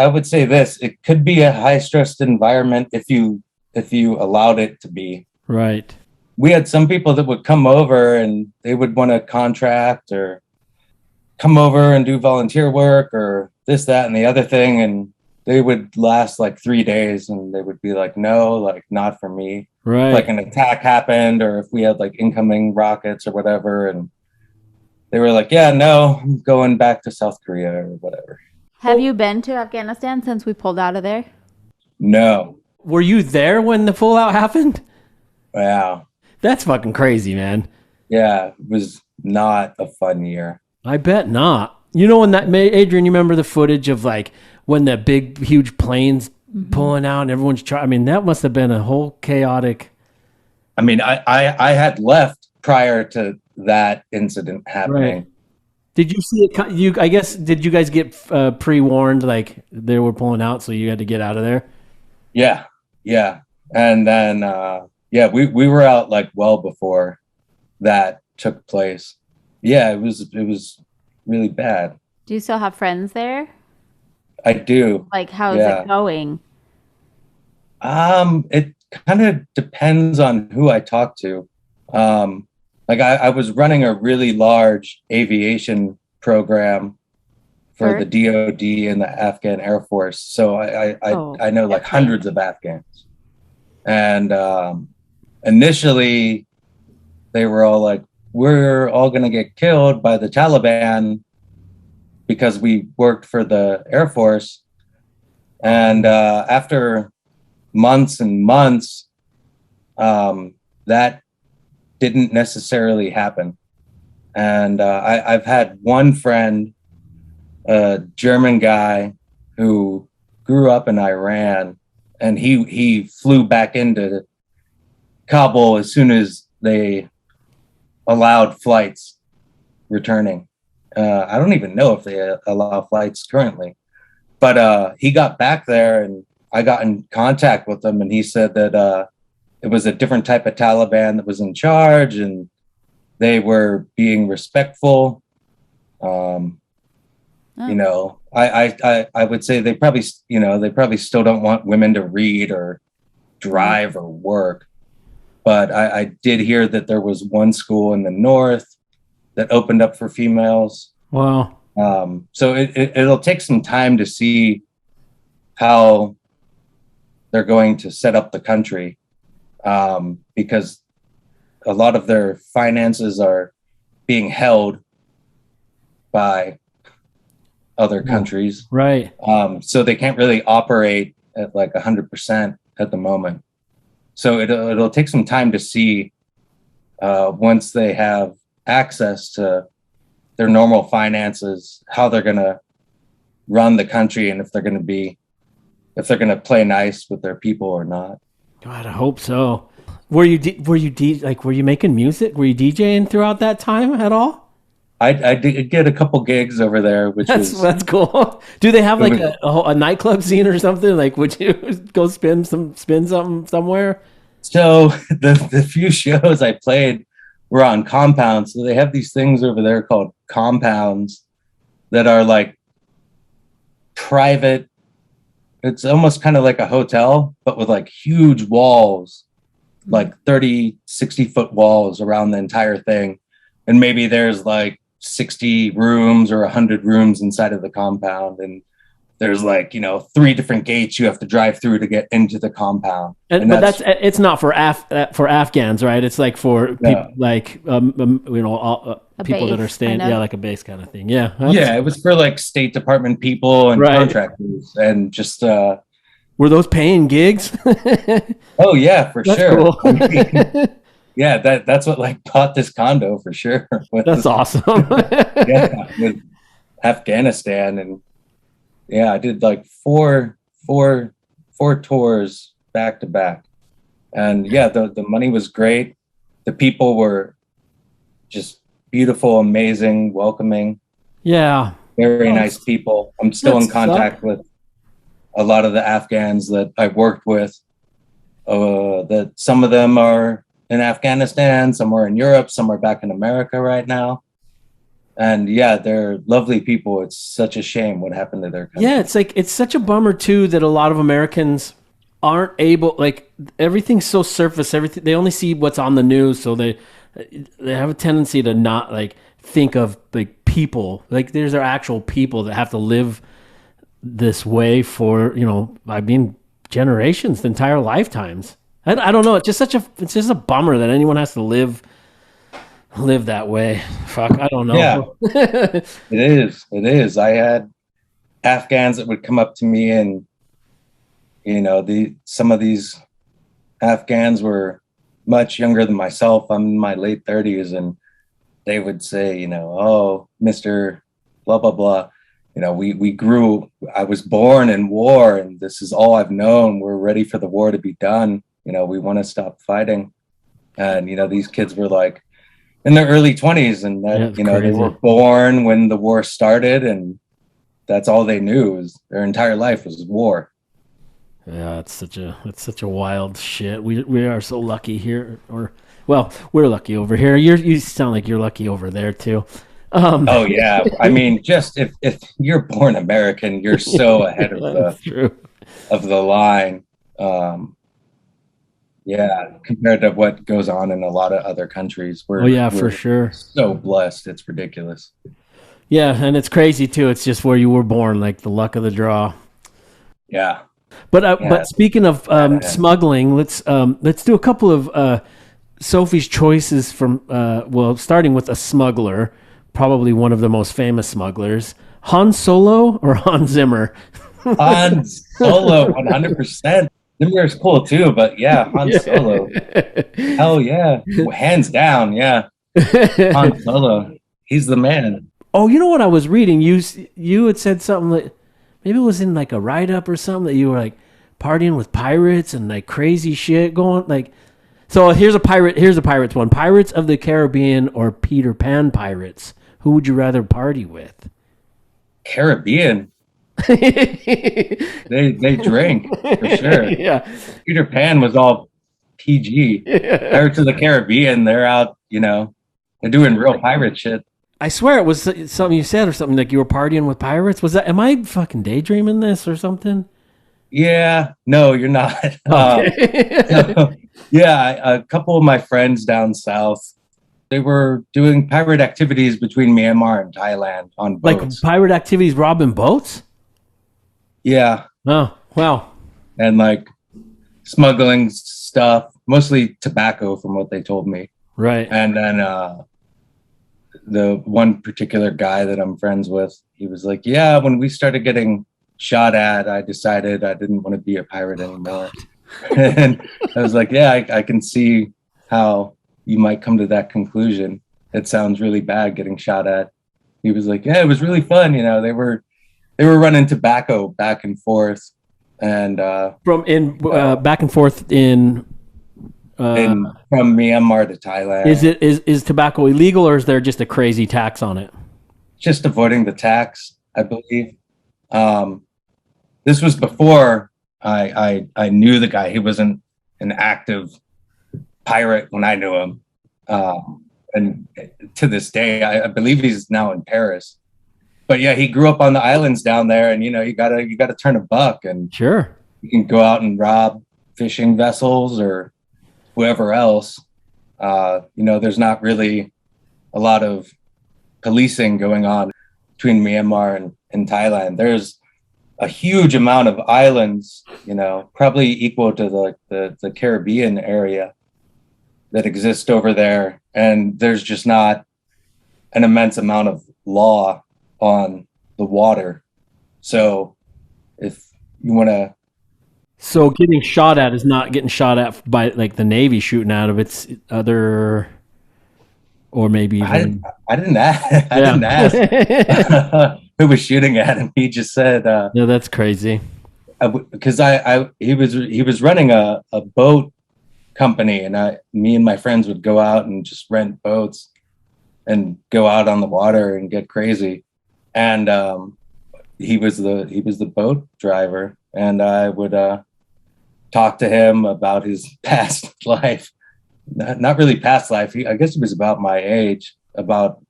would say this. It could be a high stressed environment if you allowed it to be. Right. We had some people that would come over and they would want to contract or come over and do volunteer work or this, that, and the other thing. And they would last like 3 days and they would be like, no, like not for me. Right. Like an attack happened or if we had like incoming rockets or whatever. And they were like, yeah, no, I'm going back to South Korea or whatever. Have you been to Afghanistan since we pulled out of there? No. Were you there when the fallout happened? Wow. That's fucking crazy, man. Yeah, it was not a fun year. I bet not. You know, when that, Adrienne, you remember the footage of like when the big, huge planes pulling out and everyone's trying? I mean, that must have been a whole chaotic. I mean, I had left prior to that incident happening. Right. Did you see it? I guess, did you guys get pre-warned like they were pulling out, so you had to get out of there? Yeah. And then, we were out like well before that took place. Yeah, it was really bad. Do you still have friends there? I do. Like, how's Yeah. it going? It kind of depends on who I talk to. Like I was running a really large aviation program for Sure. the DOD and the Afghan Air Force. So I know like okay. hundreds of Afghans. And initially they were all like, we're all going to get killed by the Taliban because we worked for the Air Force. And after months and months, that didn't necessarily happen. And I've had one friend, a German guy who grew up in Iran, and he flew back into Kabul as soon as they allowed flights returning. I don't even know if they allow flights currently, but he got back there and I got in contact with him, and he said that it was a different type of Taliban that was in charge, and they were being respectful. You know, I would say they probably still don't want women to read or drive or work. But I did hear that there was one school in the north that opened up for females. Wow. So it'll take some time to see how they're going to set up the country, because a lot of their finances are being held by other countries. Right. So they can't really operate at like 100% at the moment. So it'll take some time to see once they have access to their normal finances, how they're going to run the country, and if they're going to play nice with their people or not. God, I hope so. Were you making music? Were you DJing throughout that time at all? I did get a couple gigs over there, which That's cool. Do they have like a nightclub scene or something? Like, would you go spin something somewhere? So the few shows I played were on compounds. So they have these things over there called compounds that are like private. It's almost kind of like a hotel, but with like huge walls, like 30, 60-foot walls around the entire thing. And maybe there's like 60 rooms or 100 rooms inside of the compound. And there's like, 3 different gates you have to drive through to get into the compound. But it's not for Afghans, right? It's like for people like people that are staying, like a base kind of thing. Yeah. It was for like State Department people and contractors, and just were those paying gigs? Oh yeah, for That's sure. Cool. Yeah, that's what like bought this condo for sure. That's awesome. With Afghanistan, and I did like four tours back to back, and the money was great. The people were just beautiful, amazing, welcoming. Yeah, very nice people. I'm still in contact with a lot of the Afghans that I've worked with, that some of them are in Afghanistan, some are in Europe, some are back in America right now. And yeah, they're lovely people. It's such a shame what happened to their country. Yeah, it's such a bummer too that a lot of Americans aren't able, like, everything's so surface. Everything, they only see what's on the news, so they have a tendency to not like think of like people. Like there's actual people that have to live this way for, I mean, generations, entire lifetimes. I don't know. It's just a bummer that anyone has to live that way. Fuck, I don't know. Yeah, it is. I had Afghans that would come up to me, and some of these Afghans were much younger than myself. I'm in my late 30s, and they would say, oh, Mr. blah blah blah. We grew. I was born in war, and this is all I've known. We're ready for the war to be done. We want to stop fighting. And these kids were like in their early 20s, and that, they were born when the war started, and that's all they knew. Was their entire life was war. Yeah, it's such a wild shit. We are so lucky here, well, we're lucky over here. You sound like you're lucky over there too. Oh yeah, I mean, just if you're born American, you're so ahead of the line. Yeah, compared to what goes on in a lot of other countries. We're for sure. So blessed, it's ridiculous. Yeah, and it's crazy too. It's just where you were born, like the luck of the draw. Yeah. But speaking of smuggling, let's do a couple of Sophie's choices from starting with a smuggler, probably one of the most famous smugglers. Han Solo or Hans Zimmer? Han Solo, 100%. Zimmer is cool too, but yeah, Han Solo. Hell yeah. Hands down, yeah. Han Solo. He's the man. Oh, you know what I was reading? You had said something like, maybe it was in like a write-up or something, that you were like partying with pirates and like crazy shit going like. So here's a pirates one. Pirates of the Caribbean or Peter Pan pirates? Who would you rather party with? Caribbean. they drink for sure. Yeah. Peter Pan was all PG. Pirates of the Caribbean, they're out, they're doing real pirate shit. I swear it was something you said or something like you were partying with pirates. Was that? Am I fucking daydreaming this or something? Yeah. No, you're not. Okay. A couple of my friends down south, they were doing pirate activities between Myanmar and Thailand on boats. Like pirate activities, robbing boats? Yeah. Oh, wow. And like smuggling stuff, mostly tobacco from what they told me. Right. And then the one particular guy that I'm friends with, he was like, yeah, when we started getting shot at, I decided I didn't want to be a pirate anymore. And I was like, yeah, I can see how you might come to that conclusion. It sounds really bad getting shot at. He was like, yeah, it was really fun. They were running tobacco back and forth, and back and forth from Myanmar to Thailand. Is tobacco illegal, or is there just a crazy tax on it? Just avoiding the tax, I believe. This was before I knew the guy. He wasn't an active pirate when I knew him, and to this day, I believe he's now in Paris. But yeah, he grew up on the islands down there, and you gotta turn a buck, and sure, you can go out and rob fishing vessels or whoever else. There's not really a lot of policing going on between Myanmar and Thailand. There's a huge amount of islands, probably equal to the Caribbean area that exist over there, and there's just not an immense amount of law on the water. So if you want to, so getting shot at is not getting shot at by like the Navy shooting out of it's other, or maybe even... I didn't ask who was shooting at him. He just said, "No, that's crazy." Because he was running a boat company, and me and my friends would go out and just rent boats and go out on the water and get crazy. And he was the boat driver, and I would talk to him about his past life. Not really past life. I guess he was about my age, about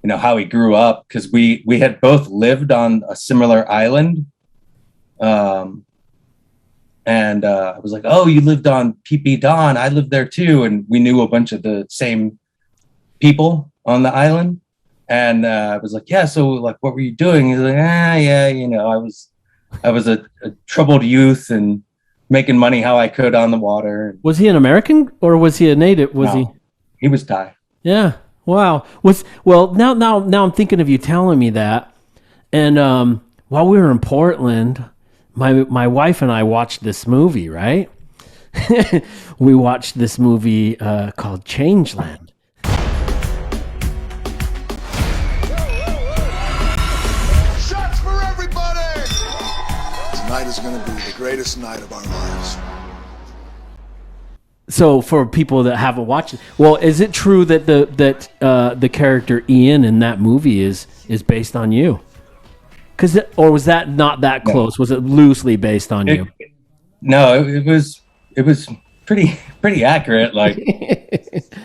how he grew up, because we had both lived on a similar island. And I was like, oh, you lived on PP Dawn. I lived there too. And we knew a bunch of the same people on the island. And I was like, yeah, so like, what were you doing? He's like, yeah, I was a troubled youth and making money how I could on the water. Was he an American or was he a native? He was Thai. Yeah. Wow. Now I'm thinking of you telling me that. And while we were in Portland, my wife and I watched this movie, right? We watched this movie called Changeland. Shots for everybody! Tonight is going to be the greatest night of our lives. So for people that haven't watched it, well, is it true that the character Ian in that movie is based on you? Or was that not that close? Was it loosely based on you? No, it was pretty accurate. Like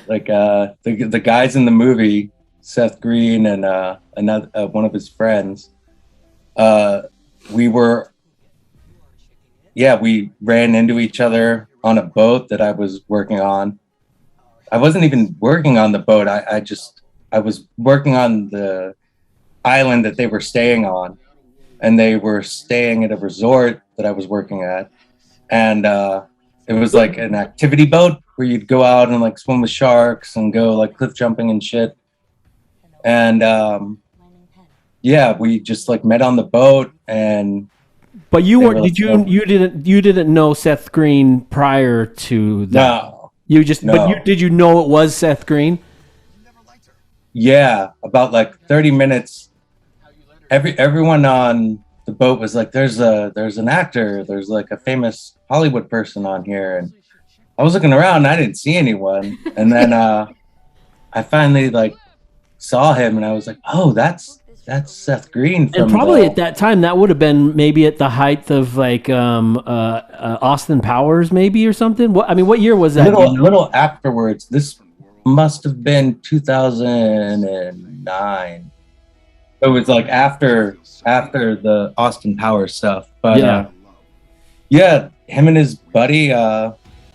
the guys in the movie, Seth Green and another one of his friends. We ran into each other on a boat that I was working on. I wasn't even working on the boat. I was working on the island that they were staying on, and they were staying at a resort that I was working at. And it was like an activity boat where you'd go out and like swim with sharks and go like cliff jumping and shit. And we just like met on the boat. And but you weren't. You didn't know Seth Green prior to that? No. But did you know it was Seth Green? Yeah, about like 30 minutes. Everyone on the boat was like, there's an actor, there's like a famous Hollywood person on here. And I was looking around and I didn't see anyone. And then I finally like saw him and I was like, oh, that's Seth Green. And probably at that time, that would have been maybe at the height of like Austin Powers, maybe, or something. What year was that? Little afterwards. This must have been 2009. It was like after the Austin Powers stuff. But him and his buddy,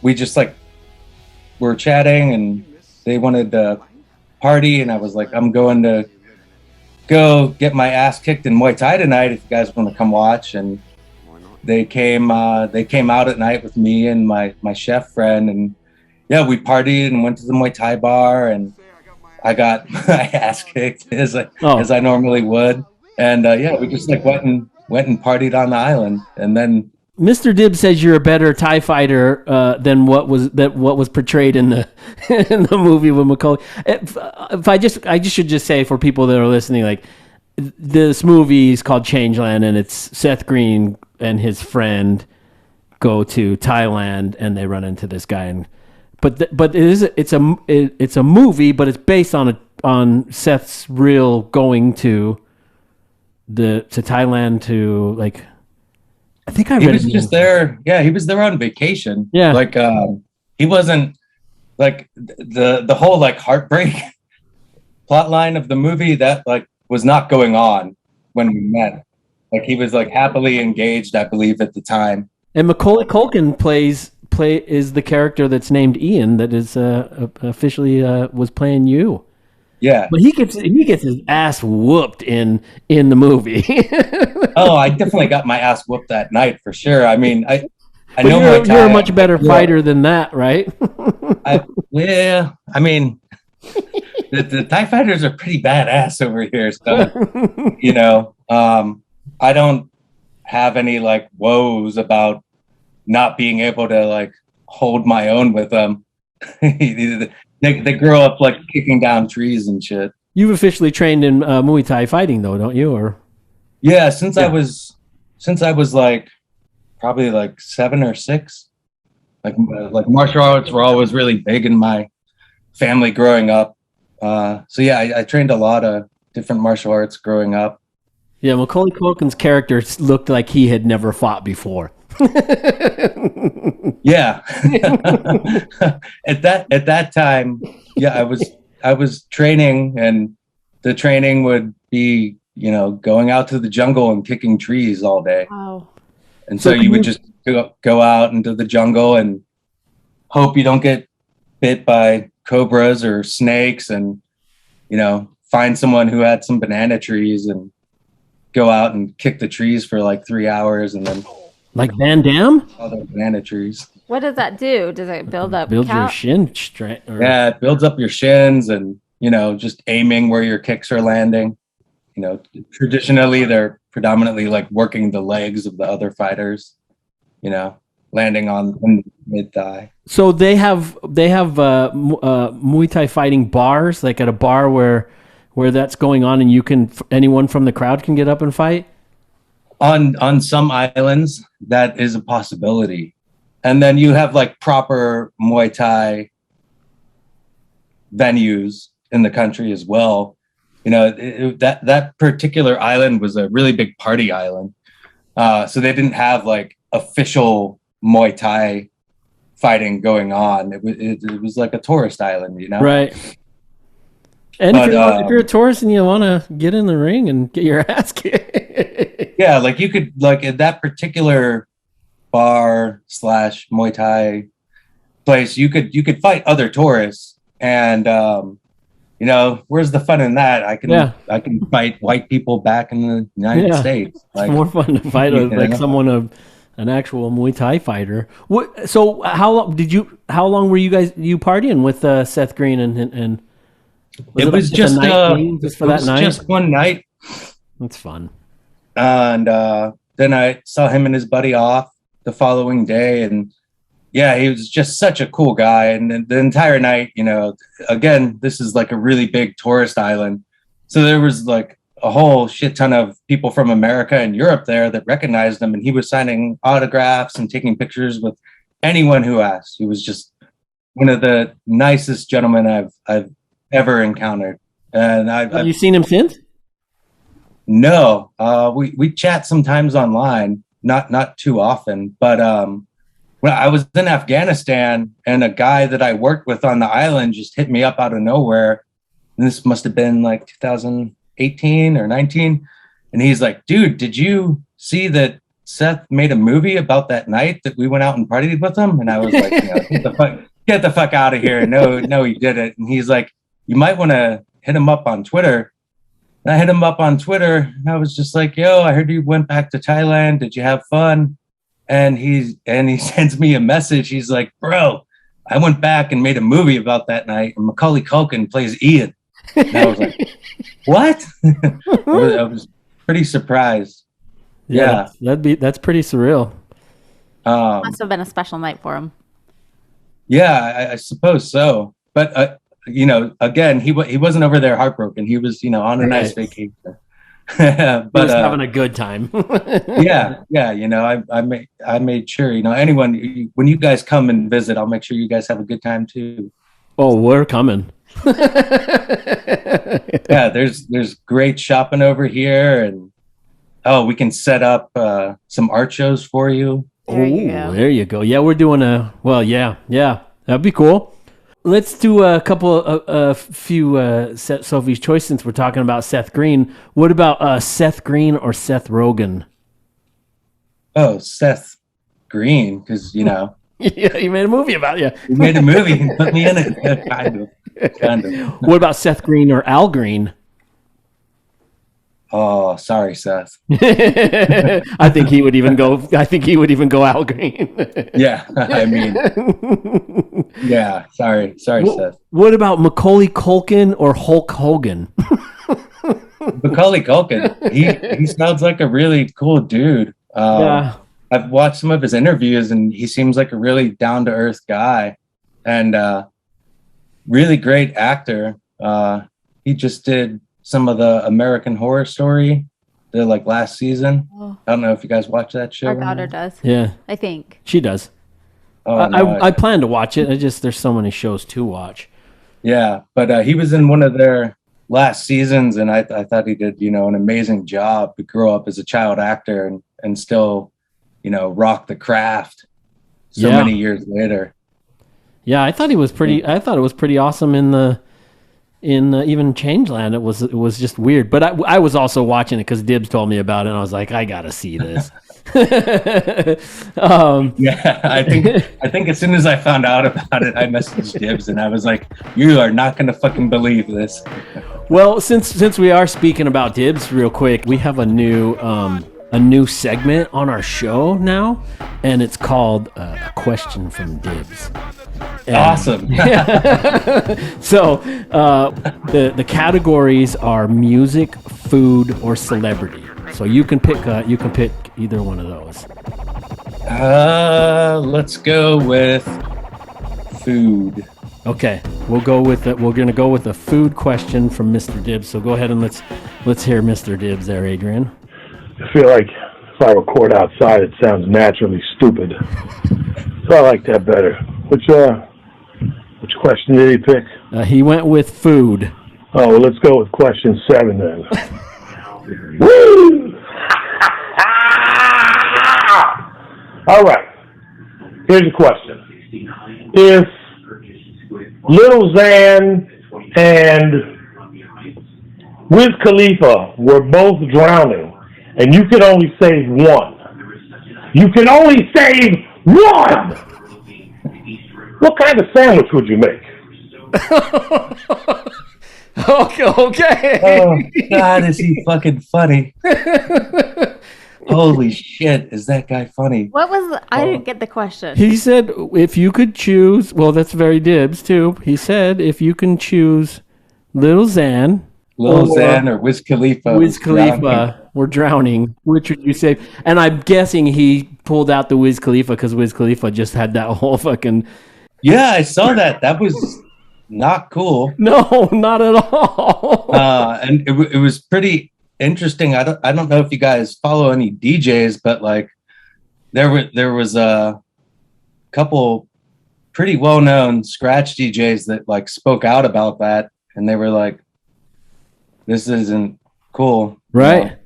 we just like were chatting and they wanted to party, and I was like, I'm going to go get my ass kicked in Muay Thai tonight if you guys want to come watch. And they came out at night with me and my chef friend, and we partied and went to the Muay Thai bar, and I got my ass kicked as I normally would. And we just like went and partied on the island. And then Mr. Dibbs says you're a better Thai fighter than what was portrayed in the in the movie with Macaulay. If I just should just say for people that are listening, like, this movie is called Changeland, and it's Seth Green and his friend go to Thailand and they run into this guy. But it's a movie, but it's based on Seth's real going to Thailand to, like, I think I read. He was just there. Yeah, he was there on vacation. Yeah, like he wasn't like the whole like heartbreak plot line of the movie that like was not going on when we met. Like he was like happily engaged, I believe, at the time. And Macaulay Culkin is the character that's named Ian that is officially was playing you. Yeah, but he gets his ass whooped in the movie. Oh, I definitely got my ass whooped that night for sure. I mean, I know you're a much better fighter than that, right? I mean, the Thai fighters are pretty badass over here, so I don't have any like woes about not being able to like hold my own with them. They grow up like kicking down trees and shit. You've officially trained in Muay Thai fighting, though, don't you? Or since I was like probably like 7 or 6. Like martial arts were always really big in my family growing up. I trained a lot of different martial arts growing up. Yeah, Macaulay Culkin's character looked like he had never fought before. Yeah. At that time, yeah, I was training, and the training would be, going out to the jungle and kicking trees all day. Wow. And so you would just go out into the jungle and hope you don't get bit by cobras or snakes, and find someone who had some banana trees and go out and kick the trees for like 3 hours, and then like Van Damme? other banana trees. What does that do? Does it build up? Your shin strength? Yeah, it builds up your shins, and just aiming where your kicks are landing. Traditionally they're predominantly like working the legs of the other fighters, landing on mid thigh. So they have Muay Thai fighting bars, like at a bar where that's going on, and anyone from the crowd can get up and fight. On some islands, that is a possibility, and then you have like proper Muay Thai venues in the country as well. That particular island was a really big party island, so they didn't have like official Muay Thai fighting going on. It was like a tourist island, Right. And if you're a tourist and you want to get in the ring and get your ass kicked, yeah, like you could, like at that particular bar / Muay Thai place, you could fight other tourists, and where's the fun in that? I can fight white people back in the United States. Like, it's more fun to fight an actual Muay Thai fighter. So how long were you partying with Seth Green and it was just one night. That's fun. And then I saw him and his buddy off the following day, and yeah, he was just such a cool guy. And the entire night, again, this is like a really big tourist island, so there was like a whole shit ton of people from America and Europe there that recognized him, and he was signing autographs and taking pictures with anyone who asked. He was just one of the nicest gentlemen I've ever encountered. And have you seen him since? No, we chat sometimes online, not too often, but when I was in Afghanistan, and a guy that I worked with on the island just hit me up out of nowhere. And this must have been like 2018 or 19. And he's like, dude, did you see that Seth made a movie about that night that we went out and partied with him? And I was like, get the fuck out of here. No, he didn't. And he's like, you might want to hit him up on Twitter. And I hit him up on Twitter, and I was just like, yo, I heard you went back to Thailand. Did you have fun? And he sends me a message. He's like, bro, I went back and made a movie about that night, and Macaulay Culkin plays Ian. And I was like, what? I was pretty surprised. Yeah. That's pretty surreal. Must have been a special night for him. Yeah, I suppose so. But, again, he wasn't over there heartbroken. He was, on a nice vacation. But he was having a good time. yeah. I made sure, anyone, when you guys come and visit, I'll make sure you guys have a good time too. Oh, we're coming. Yeah, there's great shopping over here, and we can set up some art shows for you. There you go. Yeah, we're doing yeah, that'd be cool. Let's do a few Sophie's Choice, since we're talking about Seth Green. What about Seth Green or Seth Rogen? Oh, Seth Green, because, Yeah, he made a movie about you. He made a movie and put me in it. Kind of. What about Seth Green or Al Green? Oh, sorry, Seth. I think he would even go Al Green. Yeah, I mean, yeah. Sorry, Seth. What about Macaulay Culkin or Hulk Hogan? Macaulay Culkin. He sounds like a really cool dude. Yeah. I've watched some of his interviews, and he seems like a really down to earth guy, and really great actor. He just did some of the American Horror Story, the last season. I don't know if you guys watch that show. Our daughter does. Yeah, I think she does. I plan to watch it. There's so many shows to watch. Yeah, but he was in one of their last seasons, and I thought he did, an amazing job to grow up as a child actor and still, rock the craft so many years later. Yeah, I thought he was pretty. I thought it was pretty awesome in even Changeland. It was just weird, but I was also watching it because Dibbs told me about it, and I was like, I gotta see this. Yeah, I think as soon as I found out about it, I messaged Dibbs and I was like, "You are not gonna fucking believe this." Well, since we are speaking about Dibbs, real quick, we have a new segment on our show now, and it's called Question From Dibbs. And, awesome. So the categories are music, food, or celebrity. So you can pick either one of those. Let's go with food. Okay, we're gonna go with a food question from Mr. Dibbs. So go ahead and let's hear Mr. Dibbs there, Adrienne. I feel like if I record outside, it sounds naturally stupid. So I like that better. Which question did he pick? He went with food. Oh, well, let's go with question 7 then. Woo! All right. Here's a question. If Little Xan and Wiz Khalifa were both drowning, and you could only save one. You can only save one! What kind of sandwich would you make? Okay. Oh, God, is he fucking funny? Holy shit, is that guy funny? What was I didn't get the question. He said if you could choose, well, that's very Dibbs too. He said if you can choose Lil Xan or Wiz Khalifa. We're drowning. Which would you save? And I'm guessing he pulled out the Wiz Khalifa because Wiz Khalifa just had that whole fucking. Yeah, I saw that. That was not cool. No, not at all. And it was pretty interesting. I don't know if you guys follow any DJs, but like there was a couple pretty well-known scratch DJs that like spoke out about that, and they were like, "This isn't cool." Right.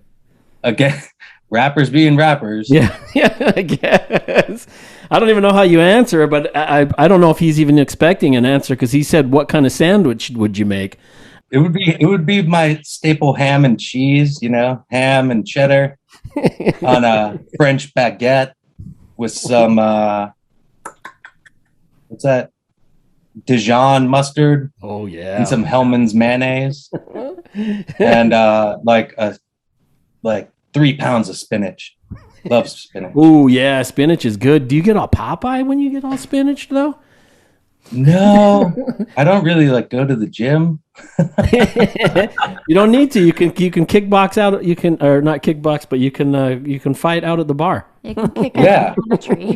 Again, rappers being rappers. Yeah, I guess. I don't even know how you answer, but I don't know if he's even expecting an answer because he said, "What kind of sandwich would you make?" It would be my staple ham and cheese, ham and cheddar on a French baguette with some what's that? Dijon mustard. Oh yeah. And some Hellman's mayonnaise. And like 3 pounds of spinach. Love spinach. Oh yeah, spinach is good. Do you get all Popeye when you get all spinach though? No, I don't really go to the gym. You don't need to. You can kickbox out. You can, or not kickbox, but you can fight out at the bar. You can kick Yeah. on a tree.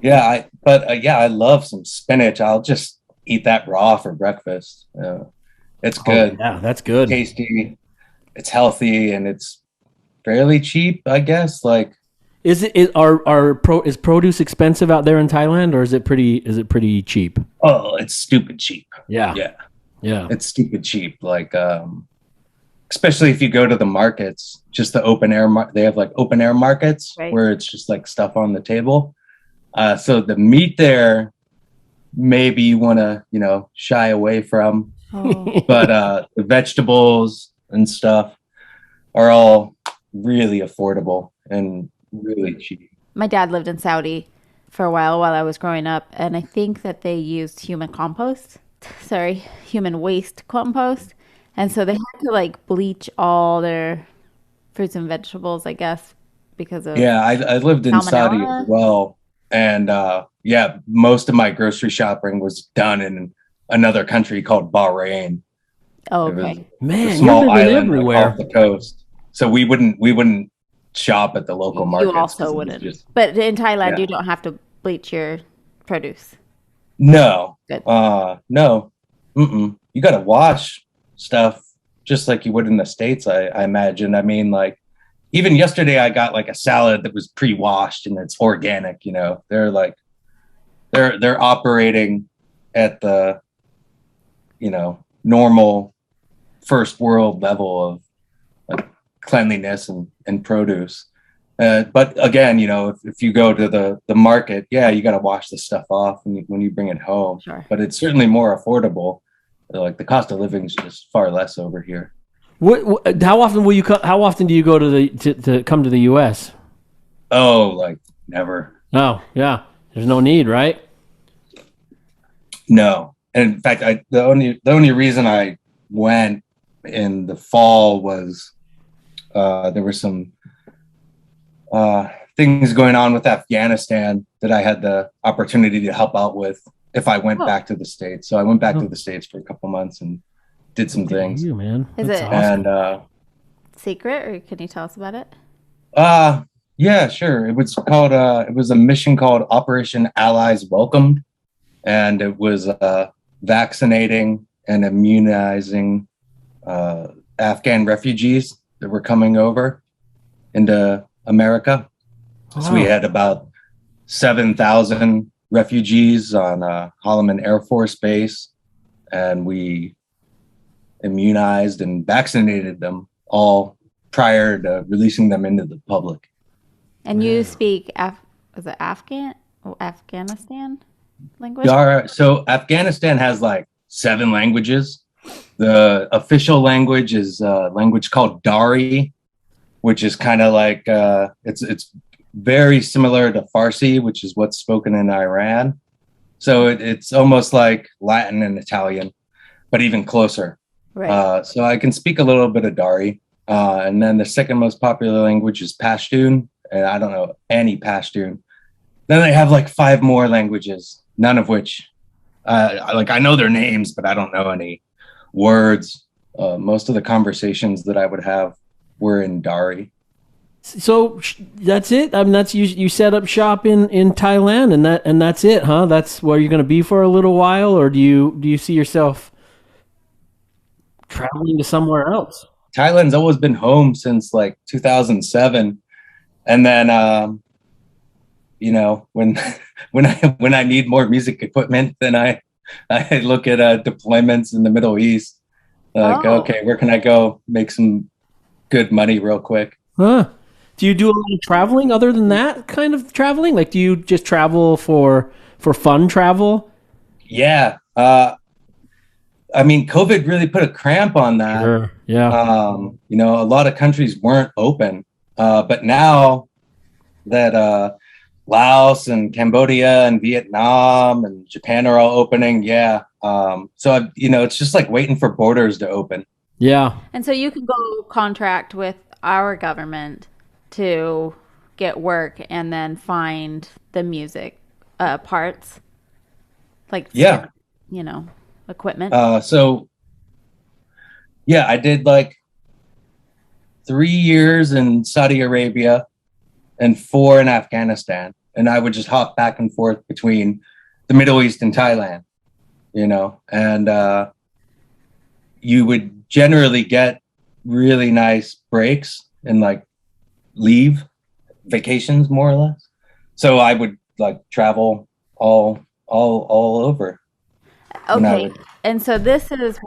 Yeah. I love some spinach. I'll just eat that raw for breakfast. It's good. Oh, yeah, that's good. Tasty. It's healthy and it's fairly cheap, I guess. Is produce expensive out there in Thailand, or is it pretty cheap? Oh, it's stupid cheap. Yeah. It's stupid cheap. Especially if you go to the markets, just the open air. They have open air markets where it's just stuff on the table. So the meat there, maybe you want to shy away from, but the vegetables and stuff are all really affordable and really cheap. My dad lived in Saudi for a while I was growing up, and I think that they used human waste compost, and so they had to bleach all their fruits and vegetables, I guess, because of I lived in Saudi as well, and most of my grocery shopping was done in another country called Bahrain. Oh, okay. Man, small you're living island everywhere off the coast, so we wouldn't shop at the local markets. You also wouldn't. But in Thailand, you don't have to bleach your produce. No. Good. No. You got to wash stuff just like you would in the States, I imagine. I mean, even yesterday I got a salad that was pre-washed and it's organic, They're they're operating at the, normal first world level of cleanliness and produce. But again, if you go to the market, you got to wash the stuff off when you bring it home. Sure. But it's certainly more affordable. Like the cost of living is just far less over here. How often will you? How often do you go to come to the U.S.? Oh, like never. Oh, yeah. There's no need, right? No. And in fact, the only reason I went in the fall was there were some things going on with Afghanistan that I had the opportunity to help out with if I went back to the States. So I went back to the States for a couple months and did some things. You, man. Is That's it awesome. And secret, or can you tell us about it? yeah, sure. It was called it was a mission called Operation Allies Welcomed, and it was vaccinating and immunizing Afghan refugees that were coming over into America. So we had about 7,000 refugees on Holloman Air Force Base, and we immunized and vaccinated them all prior to releasing them into the public. And you speak is it Afghanistan language? So Afghanistan has like 7 languages. The official language is a language called Dari, which is kind of like it's very similar to Farsi, which is what's spoken in Iran. So it's almost like Latin and Italian, but even closer. Right. So I can speak a little bit of Dari. And then the second most popular language is Pashtun, and I don't know any Pashtun. Then they have like 5 more languages, none of which, I know their names, but I don't know any words. Most of the conversations that I would have were in Dari. So that's it. I mean, that's you set up shop in Thailand, and that's it, huh? That's where you're going to be for a little while, or do you see yourself traveling to somewhere else? Thailand's always been home since like 2007, and then when I need more music equipment, then I look at deployments in the Middle East. Okay, where can I go make some good money real quick? Huh? Do you do a lot of traveling other than that kind of traveling? Like, do you just travel for fun travel? Yeah. I mean, COVID really put a cramp on that. Sure. Yeah. A lot of countries weren't open. But now that Laos and Cambodia and Vietnam and Japan are all opening, so it's just like waiting for borders to open. Yeah. And so you can go contract with our government to get work and then find the music parts, like equipment. I did like 3 years in Saudi Arabia and 4 in Afghanistan, and I would just hop back and forth between the Middle East and Thailand, and you would generally get really nice breaks and like leave vacations more or less. So I would like travel all over. Okay. And so this is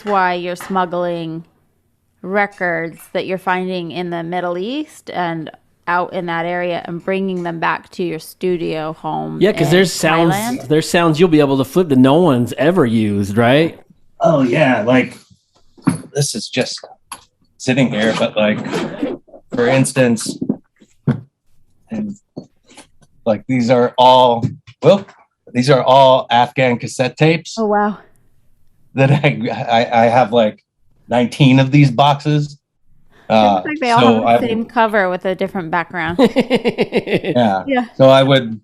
why you're smuggling records that you're finding in the Middle East and out in that area and bringing them back to your studio home. Yeah, because there's sounds you'll be able to flip that no one's ever used, right? Oh yeah, like this is just sitting here, but like for instance, and like these are all Afghan cassette tapes. Oh wow. That I have like 19 of these boxes. It looks like they all have the same cover with a different background. Yeah. So I would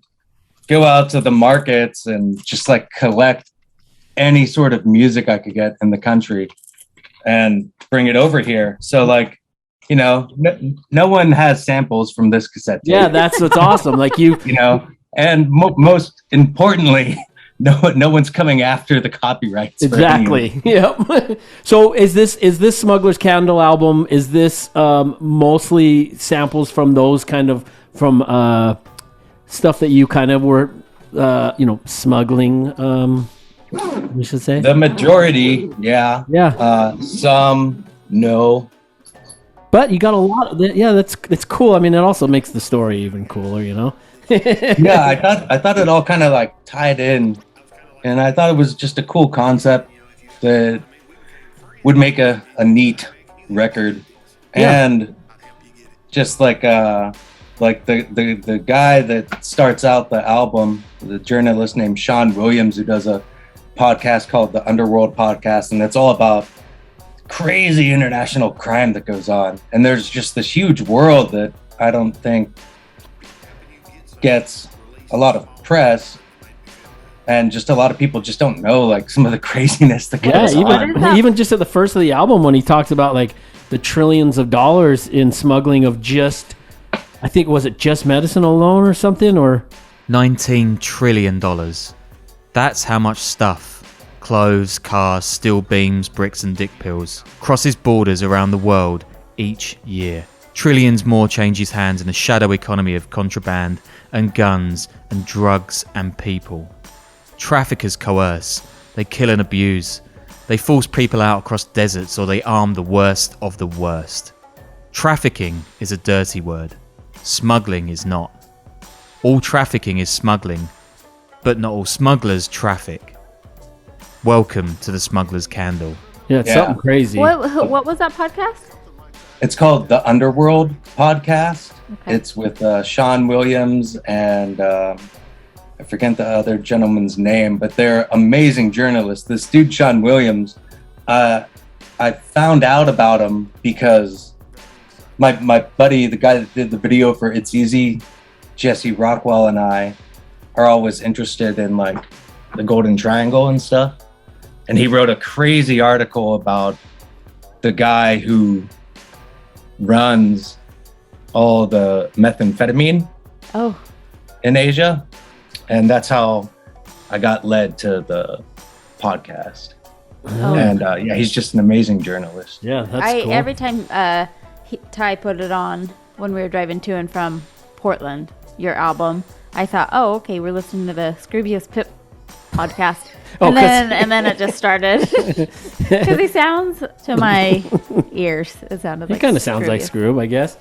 go out to the markets and just like collect any sort of music I could get in the country and bring it over here. So like, no one has samples from this cassette tape. Yeah, that's what's awesome. Like and most importantly, no one's coming after the copyrights. Exactly. Yep. So is this Smuggler's Candle album? Is this mostly samples from those kind of stuff that you kind of were smuggling we should say? The majority, yeah. Yeah. Some, no. But you got a lot of yeah, that's cool. I mean, it also makes the story even cooler, you know? Yeah, I thought it all kind of like tied in, and I thought it was just a cool concept that would make a neat record. Yeah. And just like the guy that starts out the album, the journalist named Sean Williams, who does a podcast called the Underworld Podcast, and it's all about crazy international crime that goes on. And there's just this huge world that I don't think gets a lot of press, and just a lot of people just don't know like some of the craziness that goes on. Even just at the first of the album when he talks about like the trillions of dollars in smuggling of just, I think, was it just medicine alone or something, or $19 trillion. That's how much stuff, clothes, cars, steel beams, bricks and dick pills, crosses borders around the world each year. Trillions more changes hands in the shadow economy of contraband and guns and drugs and people. Traffickers coerce, they kill and abuse, they force people out across deserts, or they arm the worst of the worst. Trafficking is a dirty word. Smuggling is not. All trafficking is smuggling, but not all smugglers traffic. Welcome to the Smuggler's Candle. Yeah, it's something crazy. What was that podcast? It's called the Underworld Podcast. Okay. It's with Sean Williams and I forget the other gentleman's name, but they're amazing journalists. This dude, Sean Williams, I found out about him because my buddy, the guy that did the video for It's Easy, Jesse Rockwell, and I are always interested in like the Golden Triangle and stuff. And he wrote a crazy article about the guy who runs all the methamphetamine in Asia. And that's how I got led to the podcast. And he's just an amazing journalist. Yeah, that's cool. Every time Ty put it on when we were driving to and from Portland, your album, I thought, oh, okay, we're listening to the Scroobius Pip podcast. And then it just started. Because he sounds, to my ears, it sounded like He kind of sounds like Scroob, I guess.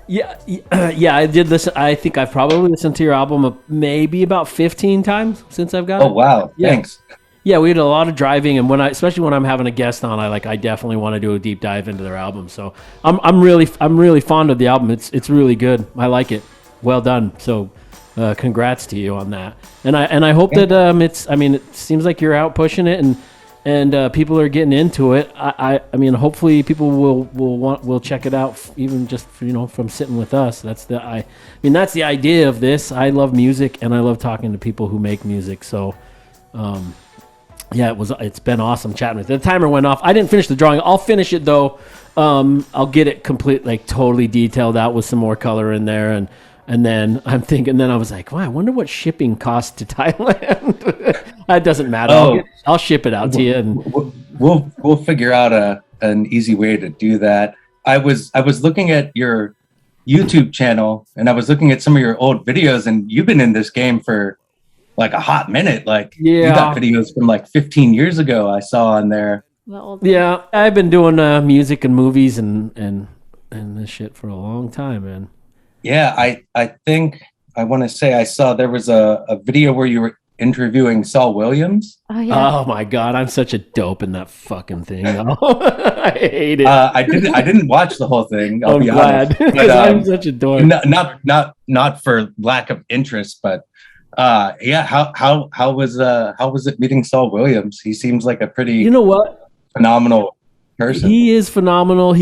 Yeah, I did listen. I think I've probably listened to your album maybe about 15 times since I've got it. Oh, wow. Yeah. Thanks. Yeah, we did a lot of driving, and especially when I'm having a guest on, I definitely want to do a deep dive into their album. So I'm really fond of the album. It's really good. I like it. Well done. So congrats to you on that. And I hope that it seems like you're out pushing it, and people are getting into it. I mean, hopefully people will check it out, even just from sitting with us. That's the idea of this. I love music, and I love talking to people who make music. So, it's been awesome chatting with you. The timer went off. I didn't finish the drawing. I'll finish it though. I'll get it complete, like totally detailed out with some more color in there, and then I'm thinking. Then I was like, wow, I wonder what shipping costs to Thailand. It doesn't matter. I'll ship it out to you, and we'll figure out an easy way to do that. I was looking at your YouTube channel, and I was looking at some of your old videos, and you've been in this game for like a hot minute. Like you got videos from like 15 years ago I saw on there. Yeah, I've been doing music and movies and this shit for a long time, man. Yeah, I think I want to say I saw there was a video where you were interviewing Saul Williams. Oh yeah. Oh my god, I'm such a dope in that fucking thing. I hate it. I didn't watch the whole thing. I'm glad. Because I'm such a dork. Not for lack of interest, but how was it meeting Saul Williams? He seems like a pretty phenomenal person. He is phenomenal.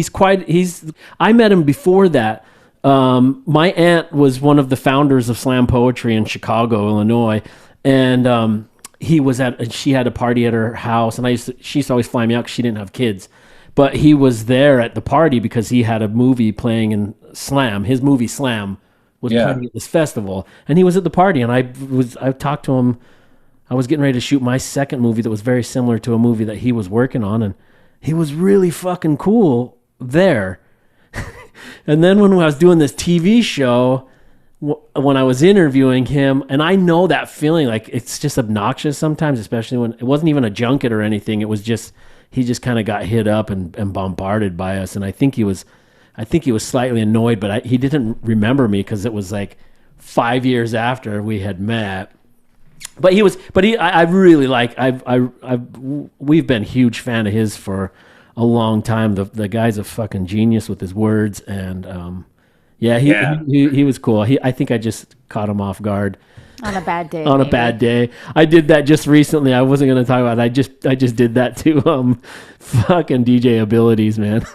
I met him before that. My aunt was one of the founders of slam poetry in Chicago, Illinois, and she had a party at her house, and she used to always fly me out because she didn't have kids, but he was there at the party because he had a movie playing in Slam. His movie Slam was playing at this festival, and he was at the party, and I talked to him. I was getting ready to shoot my second movie that was very similar to a movie that he was working on, and he was really fucking cool there. And then when I was doing this TV show, when I was interviewing him, and I know that feeling, like it's just obnoxious sometimes, especially when it wasn't even a junket or anything. It was just, he just kind of got hit up and bombarded by us. And I think he was slightly annoyed, but he didn't remember me because it was like 5 years after we had met. But I really like, we've been huge fan of his for a long time. The guy's a fucking genius with his words, and he was cool. I think I just caught him off guard on a bad day. On a bad day. I did that just recently. I wasn't going to talk about it. I just did that to fucking DJ Abilities, man.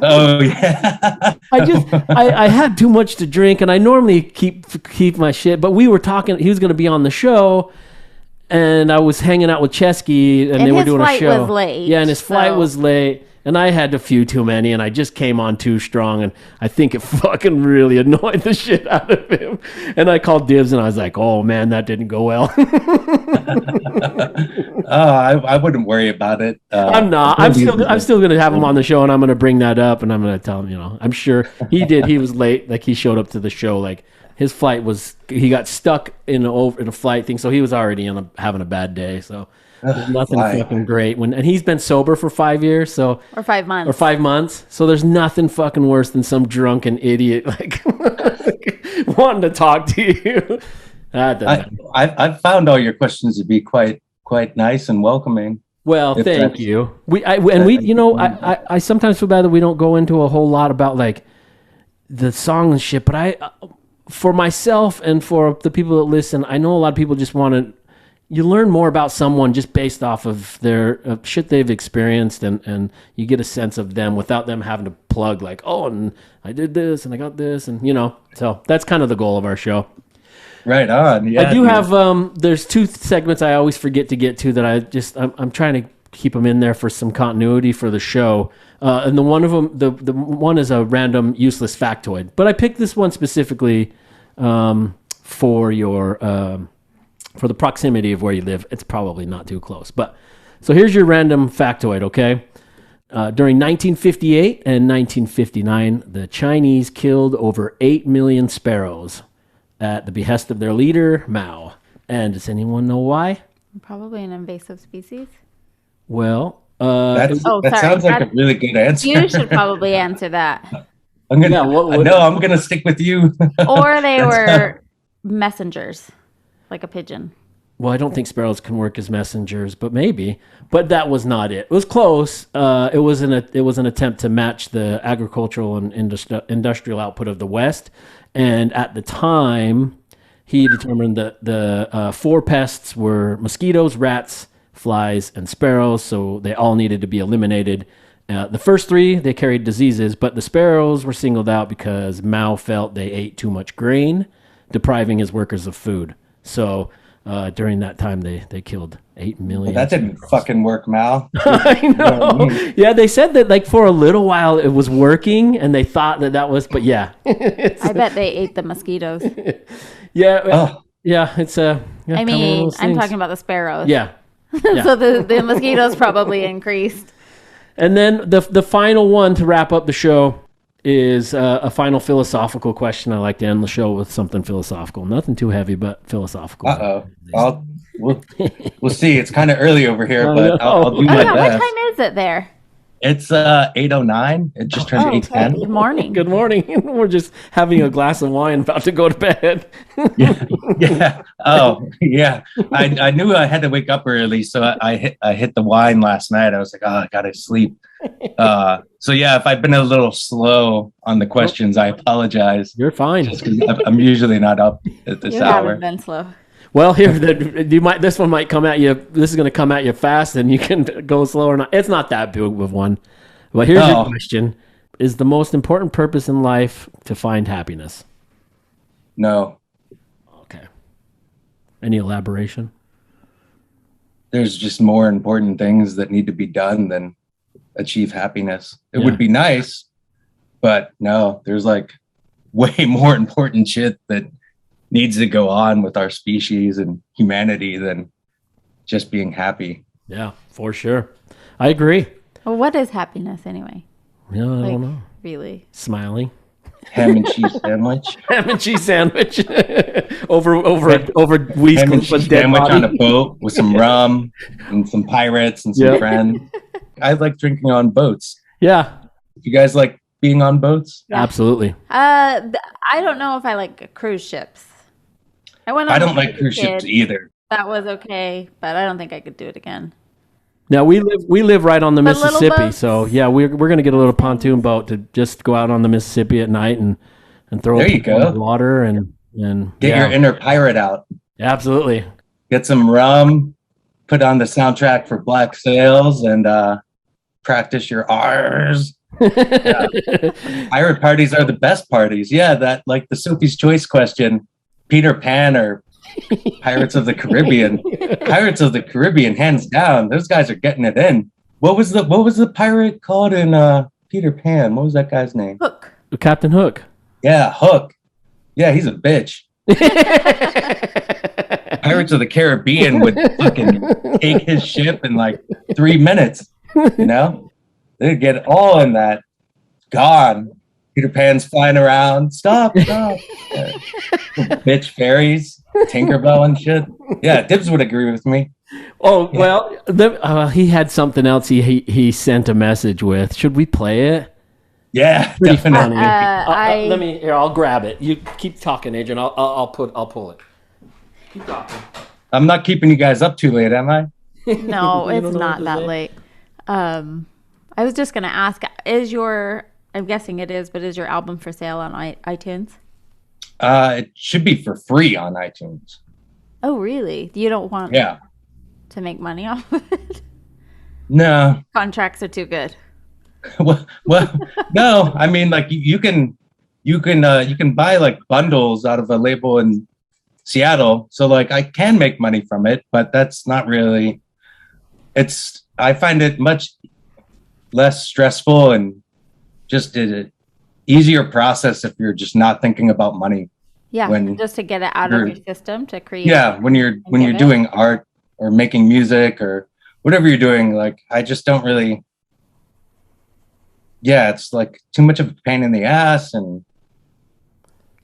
Oh yeah. I had too much to drink, and I normally keep my shit, but we were talking, he was going to be on the show, and I was hanging out with Chesky, and they were doing a show. His flight was late. Yeah, and his flight was late. And I had a few too many, and I just came on too strong, and I think it fucking really annoyed the shit out of him. And I called Dibbs, and I was like, "Oh man, that didn't go well." I wouldn't worry about it. I'm not. I'm still going to have him on the show, and I'm going to bring that up, and I'm going to tell him. I'm sure he did. He was late. Like he showed up to the show. Like his flight was. He got stuck in a flight thing, so he was already having a bad day. So. There's nothing fucking great and he's been sober for 5 years, or 5 months. So there's nothing fucking worse than some drunken idiot like wanting to talk to you. I've found all your questions to be quite nice and welcoming. Well, thank you. I sometimes feel bad that we don't go into a whole lot about like the song and shit, but I, for myself and for the people that listen, I know a lot of people just want to. You learn more about someone just based off of their shit they've experienced, and you get a sense of them without them having to plug like, oh, and I did this and I got this, and so that's kind of the goal of our show. Right on. Yeah. I do have there's two segments I always forget to get to that I'm trying to keep them in there for some continuity for the show. And the one of them, the one is a random useless factoid, but I picked this one specifically for your. For the proximity of where you live. It's probably not too close. But so here's your random factoid, okay? During 1958 and 1959, the Chinese killed over 8 million sparrows at the behest of their leader, Mao. And does anyone know why? Probably an invasive species. Well, that sounds like a really good answer. You should probably answer that. I'm gonna stick with you. Or they were messengers. Like a pigeon. Well, I don't think sparrows can work as messengers, but maybe. But that was not it. It was close. It was an attempt to match the agricultural and industrial output of the West. And at the time, he determined that the four pests were mosquitoes, rats, flies, and sparrows. So they all needed to be eliminated. The first three, they carried diseases, but the sparrows were singled out because Mao felt they ate too much grain, depriving his workers of food. So during that time, they killed 8 million. Well, that didn't fucking work, Mal. I know. Yeah, they said that like for a little while it was working, and they thought that was. But yeah, I bet they ate the mosquitoes. Yeah, yeah. It's yeah, I mean, I'm talking about the sparrows. Yeah. So the mosquitoes probably increased. And then the final one to wrap up the show is a final philosophical question. I like to end the show with something philosophical. Nothing too heavy, but philosophical. We'll see. It's kind of early over here, but I'll do my best. What time is it there? It's 8:09. It just turned 8:10. Good morning. Good morning. We're just having a glass of wine, about to go to bed. Yeah. Oh, yeah. I knew I had to wake up early, so I hit the wine last night. I was like, I gotta sleep. So yeah, if I've been a little slow on the questions, I apologize. You're fine. Just 'cause I'm usually not up at this hour. You haven't been slow. Well, here this one might come at you. This is going to come at you fast, and you can go slower. Not. It's not that big of one. But here's your question: is the most important purpose in life to find happiness? No. Okay. Any elaboration? There's just more important things that need to be done than achieve happiness. It would be nice, but no, there's like way more important shit that needs to go on with our species and humanity than just being happy. Yeah, for sure. I agree. Well, what is happiness anyway? Yeah, I don't know. Really? Smiling. ham and cheese sandwich. Ham and cheese sandwich over Wiz Ham and cheese Khalifa's dead sandwich body. on a boat with some rum and some pirates and some Yep. friends. I like drinking on boats. Yeah, You guys like being on boats? absolutely. I don't know if I like cruise ships. I went on I don't one like as a cruise ships kid. either. That was okay, but I don't think I could do it again. Now we live right on the But little Mississippi, boats? so yeah, we're gonna get a little pontoon boat to just go out on the Mississippi at night and throw There you people in go. the water and Get yeah, your inner pirate out. absolutely. Get some rum, put on the soundtrack for Black Sails, and practice your R's. Yeah. Pirate parties are the best parties. Yeah, that like the Sophie's Choice question, Peter Pan or Pirates of the Caribbean. Pirates of the Caribbean, hands down. Those guys are getting it in. What was the pirate called in Peter Pan? What was that guy's name? Hook. Captain Hook. Yeah, Hook. Yeah, he's a bitch. Pirates of the Caribbean would fucking take his ship in like 3 minutes. You know, they'd get all in that. Gone. Peter Pan's flying around. Stop. Yeah. Bitch fairies, Tinkerbell and shit. Yeah, Dibbs would agree with me. Oh well, he had something else. He sent a message with. Should we play it? Yeah, Pretty definitely. funny. Let me. Here, I'll grab it. You keep talking, Adrian. I'll pull it. Keep talking. I'm not keeping you guys up too late, am I? No, You don't it's know not what to that say? late. I was just gonna ask: I'm guessing it is, but is your album for sale on iTunes? It should be for free on iTunes. Oh, really? You don't want Yeah. to make money off of it? No. Contracts are too good. well, no. I mean, like you can buy like bundles out of a label in Seattle. So like I can make money from it, but that's not really. I find it much less stressful and just an easier process if you're just not thinking about money. Yeah, When just to get it out of you're- your system to create. Yeah, when you're give it. doing art or making music or whatever you're doing, like I just don't really. Yeah, it's like too much of a pain in the ass, and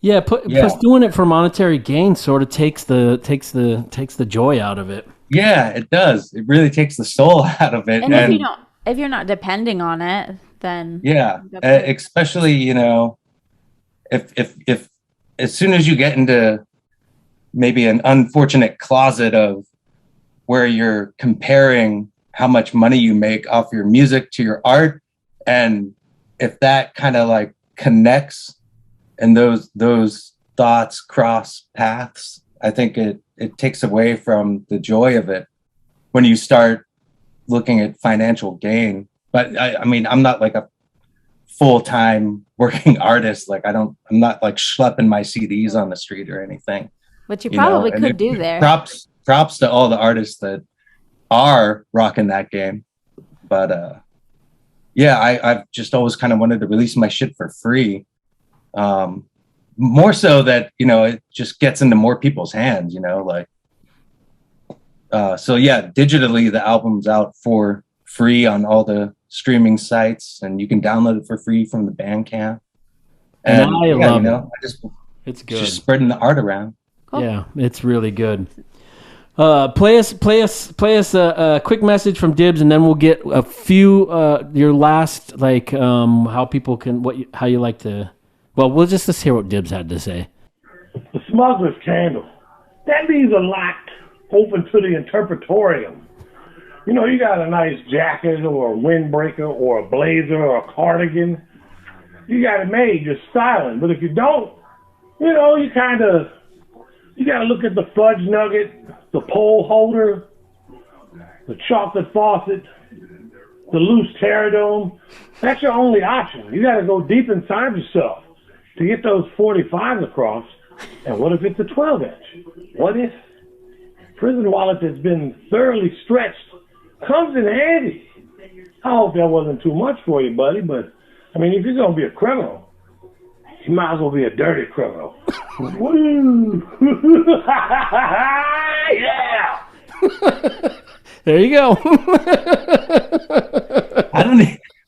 Yeah, plus doing it for monetary gain sort of takes the joy out of it. yeah, it does. It really takes the soul out of it, And if you're not depending on it, then yeah, that's it. especially if as soon as you get into maybe an unfortunate closet of where you're comparing how much money you make off your music to your art, and if that kind of like connects and those thoughts cross paths, I think it takes away from the joy of it when you start looking at financial gain. But I mean, I'm not like a full-time working artist. Like I'm not like schlepping my CDs on the street or anything. Which you probably could do there. Props to all the artists that are rocking that game. But yeah, I've just always kind of wanted to release my shit for free. More so that, it just gets into more people's hands, so yeah, digitally the album's out for free on all the streaming sites, and you can download it for free from the Bandcamp. And I love it. It's good. Just spreading the art around. Cool. Yeah, it's really good. Play us a quick message from Dibbs, and then we'll get a few your last how people can how you like to. Well, let's hear what Dibbs had to say. The smuggler's candle. That leaves a lot open to the interpretorium. You got a nice jacket or a windbreaker or a blazer or a cardigan. You got it made, you're styling. But if you don't, you got to look at the fudge nugget, the pole holder, the chocolate faucet, the loose pterodome. That's your only option. You got to go deep inside yourself to get those 45s across. And what if it's a 12-inch? What if prison wallet that's been thoroughly stretched comes in handy? I hope that wasn't too much for you, buddy, but I mean, if you're going to be a criminal, you might as well be a dirty criminal. Woo! Yeah! There you go.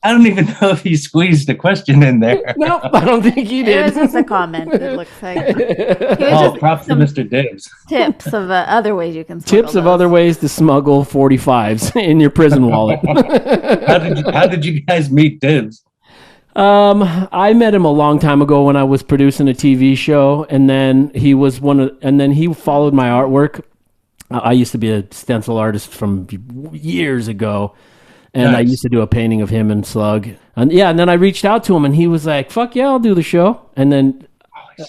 I I don't even know if he squeezed a question in there. No, I don't think he It did. was just a comment. It looks like. It was Oh, just props to some Mr. Dibbs. tips of other ways you can. smuggle Tips of those. other ways to smuggle 45s in your prison wallet. How did you guys meet Dibbs? I met him a long time ago when I was producing a TV show, and then he followed my artwork. I used to be a stencil artist from years ago, and I used to do a painting of him and Slug. And then I reached out to him, and he was like, "Fuck yeah, I'll do the show." And then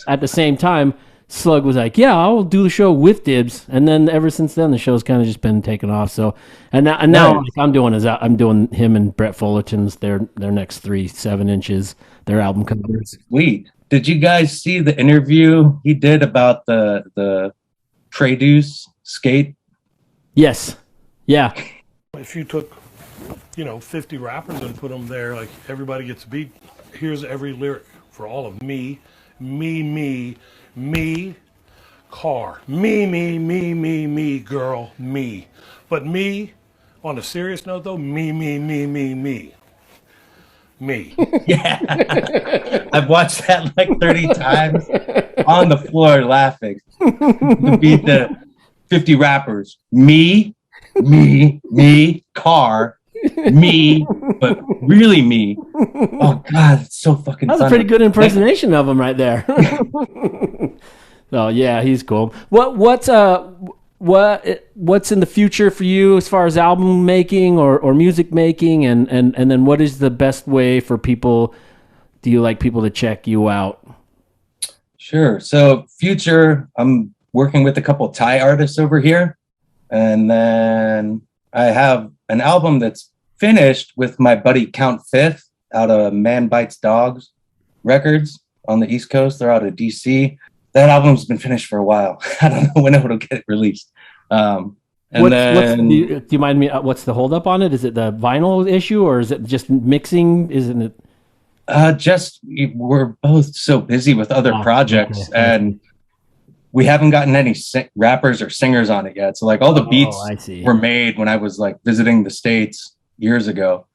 at the same time, Slug was like, "Yeah, I'll do the show with Dibbs." And then ever since then, the show's kind of just been taken off. So, now like, I'm doing him and Brett Fullerton's their next 3 7-inches, their album covers. Sweet. Did you guys see the interview he did about the Traduce skate? Yes. Yeah. If you took, 50 rappers and put them there, like everybody gets a beat, here's every lyric for all of me, car, me, girl, me. But me, on a serious note though, me. Yeah. I've watched that like 30 times on the floor laughing. To beat the 50 rappers. Me, car, me, but really me. Oh God, it's so fucking That's funny. a pretty good impersonation of him right there. Oh yeah, he's cool. What's in the future for you as far as album making or music making, and then what is the best way for people? Do you like people to check you out? Sure. So future, I'm working with a couple Thai artists over here, and then I have an album that's finished with my buddy Count Fifth out of Man Bites Dogs Records on the East Coast. They're out of DC. That album's been finished for a while. I don't know when it'll get released. Do you mind me? What's the holdup on it? Is it the vinyl issue, or is it just mixing? Isn't it? We're both so busy with other projects, and we haven't gotten any rappers or singers on it yet. So like all the beats were made when I was like visiting the States years ago.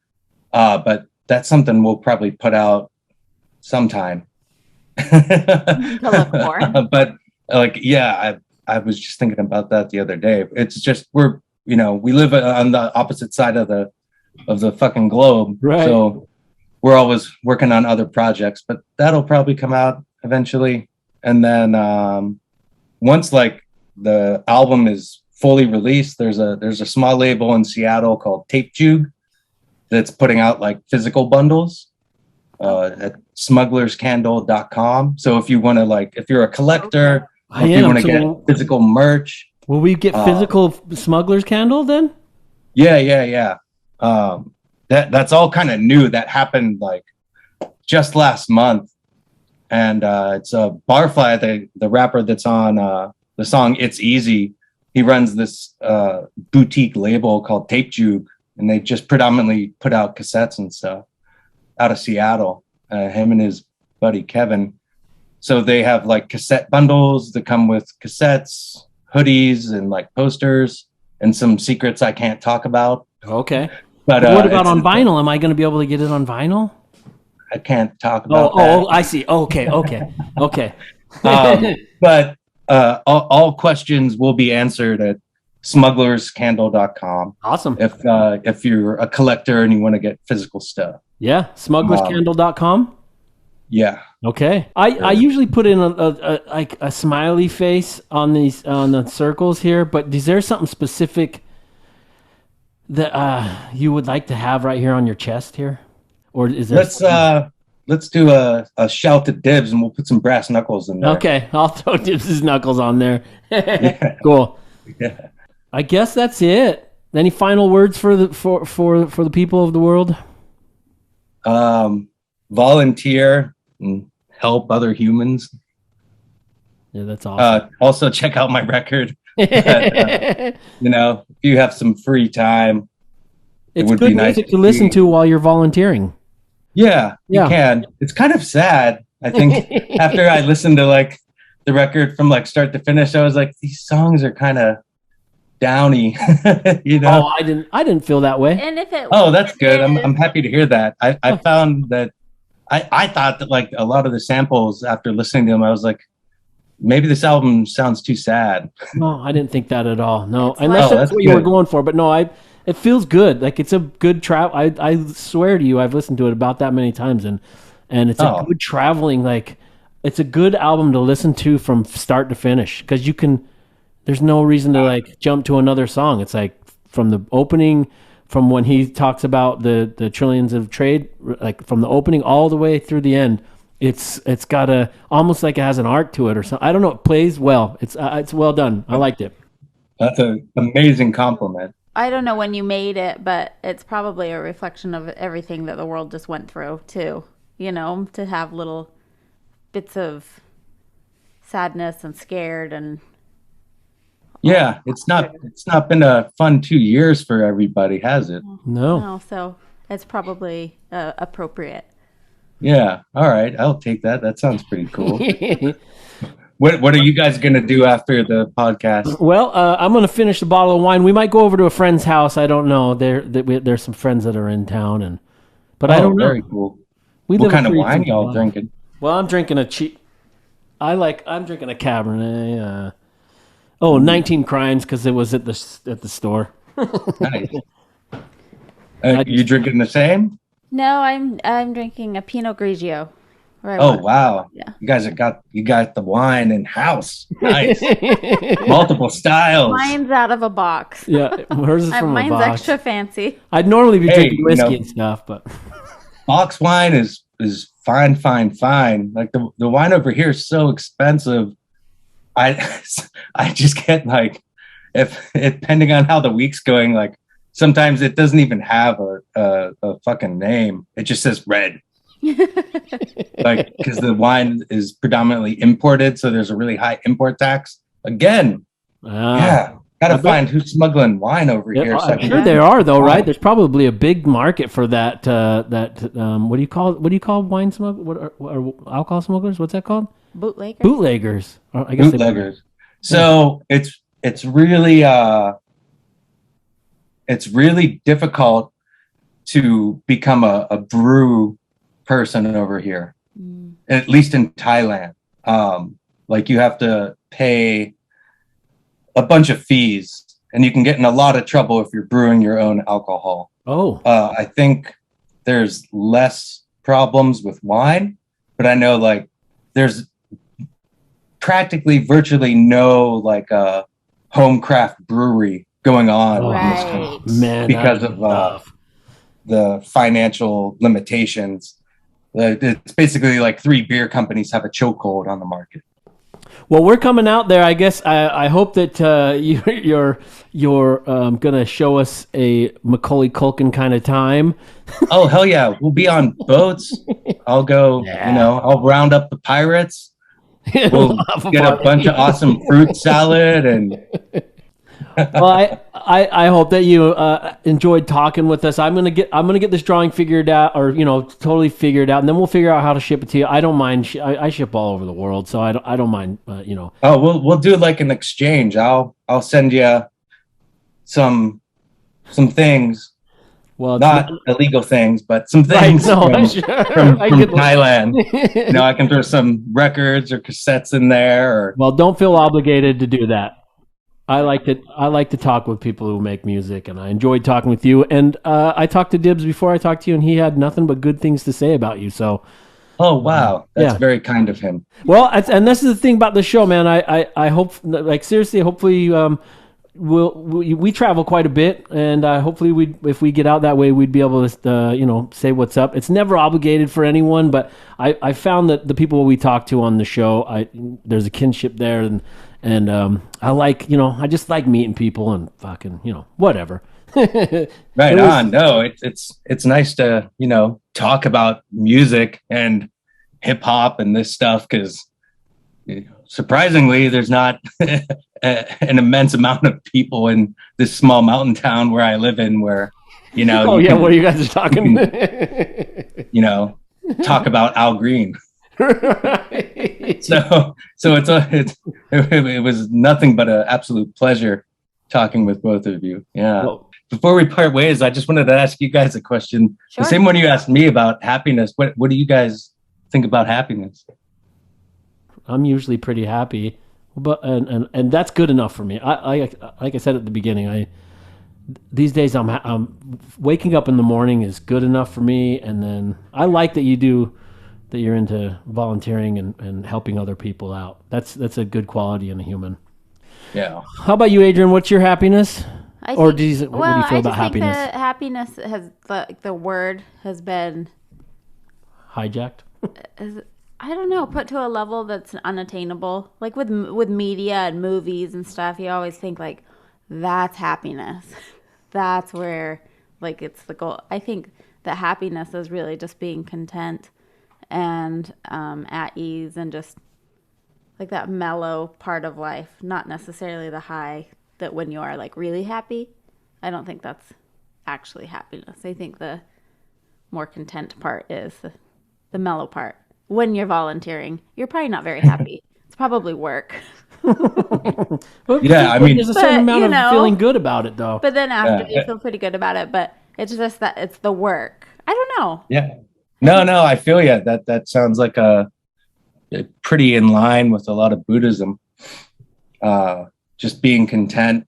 But that's something we'll probably put out sometime. To look for. But like, yeah, I was just thinking about that the other day. It's just, we live on the opposite side of the fucking globe. Right. So we're always working on other projects, but that'll probably come out eventually. And then, once like the album is fully released, there's a small label in Seattle called Tape Juke that's putting out like physical bundles at smugglerscandle.com. So if you want to if you're a collector, if you want to get physical merch, will we get physical Smugglers candle then? Yeah. That's all kind of new. That happened like just last month. And it's Barfly, the rapper that's on the song It's Easy. He runs this boutique label called Tape Juke, and they just predominantly put out cassettes and stuff out of Seattle, him and his buddy Kevin. So they have like cassette bundles that come with cassettes, hoodies, and like posters, and some secrets I can't talk about. Okay. But what about on vinyl? Am I going to be able to get it on vinyl? I can't talk about that. Oh, I see. Okay. But all questions will be answered at smugglerscandle.com. Awesome. If you're a collector and you want to get physical stuff. Yeah, smugglerscandle.com. Yeah. Okay. I usually put in a smiley face on the circles here, but is there something specific that you would like to have right here on your chest here? Or is there let's do a shout to Dibbs, and we'll put some brass knuckles in there. Okay, I'll throw Dibbs' knuckles on there. Yeah. Cool. Yeah. I guess that's it. Any final words for the people of the world? Volunteer and help other humans. Yeah, that's awesome. Also check out my record. If you have some free time, it's would good be nice music to listen to while you're volunteering. Yeah, you can. It's kind of sad. I think after I listened to like the record from like start to finish, I was like, these songs are kind of downy, you know. Oh, I didn't feel that way. And if it Oh, that's good. I'm happy to hear that. I found that I thought that like a lot of the samples after listening to them, I was like, maybe this album sounds too sad. No, I didn't think that at all. No, That's unless why- that's what you were going for. But no, it feels good. Like it's a good travel. I swear to you, I've listened to it about that many times, and it's a good traveling. Like it's a good album to listen to from start to finish because you can. There's no reason to like jump to another song. It's like from the opening, from when he talks about the trillions of trade, like from the opening all the way through the end. It's got a almost like it has an arc to it or something. I don't know. It plays well. It's well done. I liked it. That's an amazing compliment. I don't know when you made it, but it's probably a reflection of everything that the world just went through too. You know, to have little bits of sadness and scared and Yeah, it's not been a fun 2 years for everybody, has it? No. so it's probably appropriate. Yeah. All right. I'll take that. That sounds pretty cool. What are you guys gonna do after the podcast? Well, I'm gonna finish the bottle of wine. We might go over to a friend's house. I don't know. There's some friends that are in town, but I don't know. Very cool. We What live a kind of pretty wine simple y'all life. drinking? Well, I'm drinking a cheap. I'm drinking a Cabernet. 19 Crimes because it was at the store. Nice. You drinking the same? No, I'm drinking a Pinot Grigio. Oh wow! Yeah. You guys you got the wine in house. Nice. Multiple styles. Mine's out of a box. Yeah, hers is from a Mine's box. extra fancy. I'd normally be Hey, drinking you whiskey know, and stuff, but box wine is fine. Like the wine over here is so expensive. I just get like, if depending on how the week's going, like sometimes it doesn't even have a fucking name. It just says red. Like because the wine is predominantly imported, so there's a really high import tax. Again, yeah, gotta find who's smuggling wine over here. I'm sure there are though, right? There's probably a big market for that. What do you call wine smugglers? What are alcohol smugglers? What's that called? Bootleggers. Bootleggers. I guess Bootleggers. So it's really difficult to become a brew person over here, at least in Thailand. Like you have to pay a bunch of fees, and you can get in a lot of trouble if you're brewing your own alcohol. Oh, I think there's less problems with wine, but I know like there's practically virtually no like home craft brewery going on in this country man, because of the financial limitations. It's basically like 3 beer companies have a chokehold on the market. well, we're coming out there. I guess I hope that you're gonna show us a Macaulay Culkin kind of time. Oh hell yeah, we'll be on boats. I'll go. I'll round up the pirates. We'll get a bunch of awesome fruit salad and. Well, I hope that you enjoyed talking with us. I'm gonna get this drawing figured out, or totally figured out, and then we'll figure out how to ship it to you. I don't mind. I ship all over the world, so I don't mind. Oh, we'll do like an exchange. I'll send you some things. Well, not illegal things, but some things from Thailand. I can throw some records or cassettes in there. Well, don't feel obligated to do that. I like to talk with people who make music, and I enjoyed talking with you. And I talked to Dibbs before I talked to you, and he had nothing but good things to say about you. So, oh wow, that's very kind of him. Well, and this is the thing about the show, man. I hope, like seriously, hopefully, we travel quite a bit, and hopefully, if we get out that way, we'd be able to say what's up. It's never obligated for anyone, but I found that the people we talk to on the show, there's a kinship there, and I like, I just like meeting people and fucking, whatever. Right on. No, it's nice to, talk about music and hip hop and this stuff because surprisingly, there's not an immense amount of people in this small mountain town where I live in where, Oh, yeah, what you guys are talking? Talk about Al Green. So it was nothing but an absolute pleasure talking with both of you. Yeah. Well, Before we part ways, I just wanted to ask you guys a question. Sure. The same one you asked me about happiness. What do you guys think about happiness? I'm usually pretty happy, but and that's good enough for me. I like I said at the beginning, these days I'm waking up in the morning is good enough for me, and then I like that you're into volunteering and helping other people out. That's a good quality in a human. Yeah. How about you, Adrienne? What's your happiness? What do you feel about I just happiness? think that happiness has the word has been Hijacked? I don't know, put to a level that's unattainable. Like with media and movies and stuff, you always think like that's happiness. That's where like it's the goal. I think that happiness is really just being content and at ease and just like that mellow part of life, not necessarily the high that when you are like really happy. I don't think that's actually happiness. I think the more content part is the mellow part. When you're volunteering, you're probably not very happy. It's probably work. Yeah, I mean, there's a certain amount of feeling good about it, though. But then after you feel pretty good about it. But it's just that it's the work. I don't know. Yeah. No, I feel you. That sounds like a pretty in line with a lot of Buddhism. Just being content,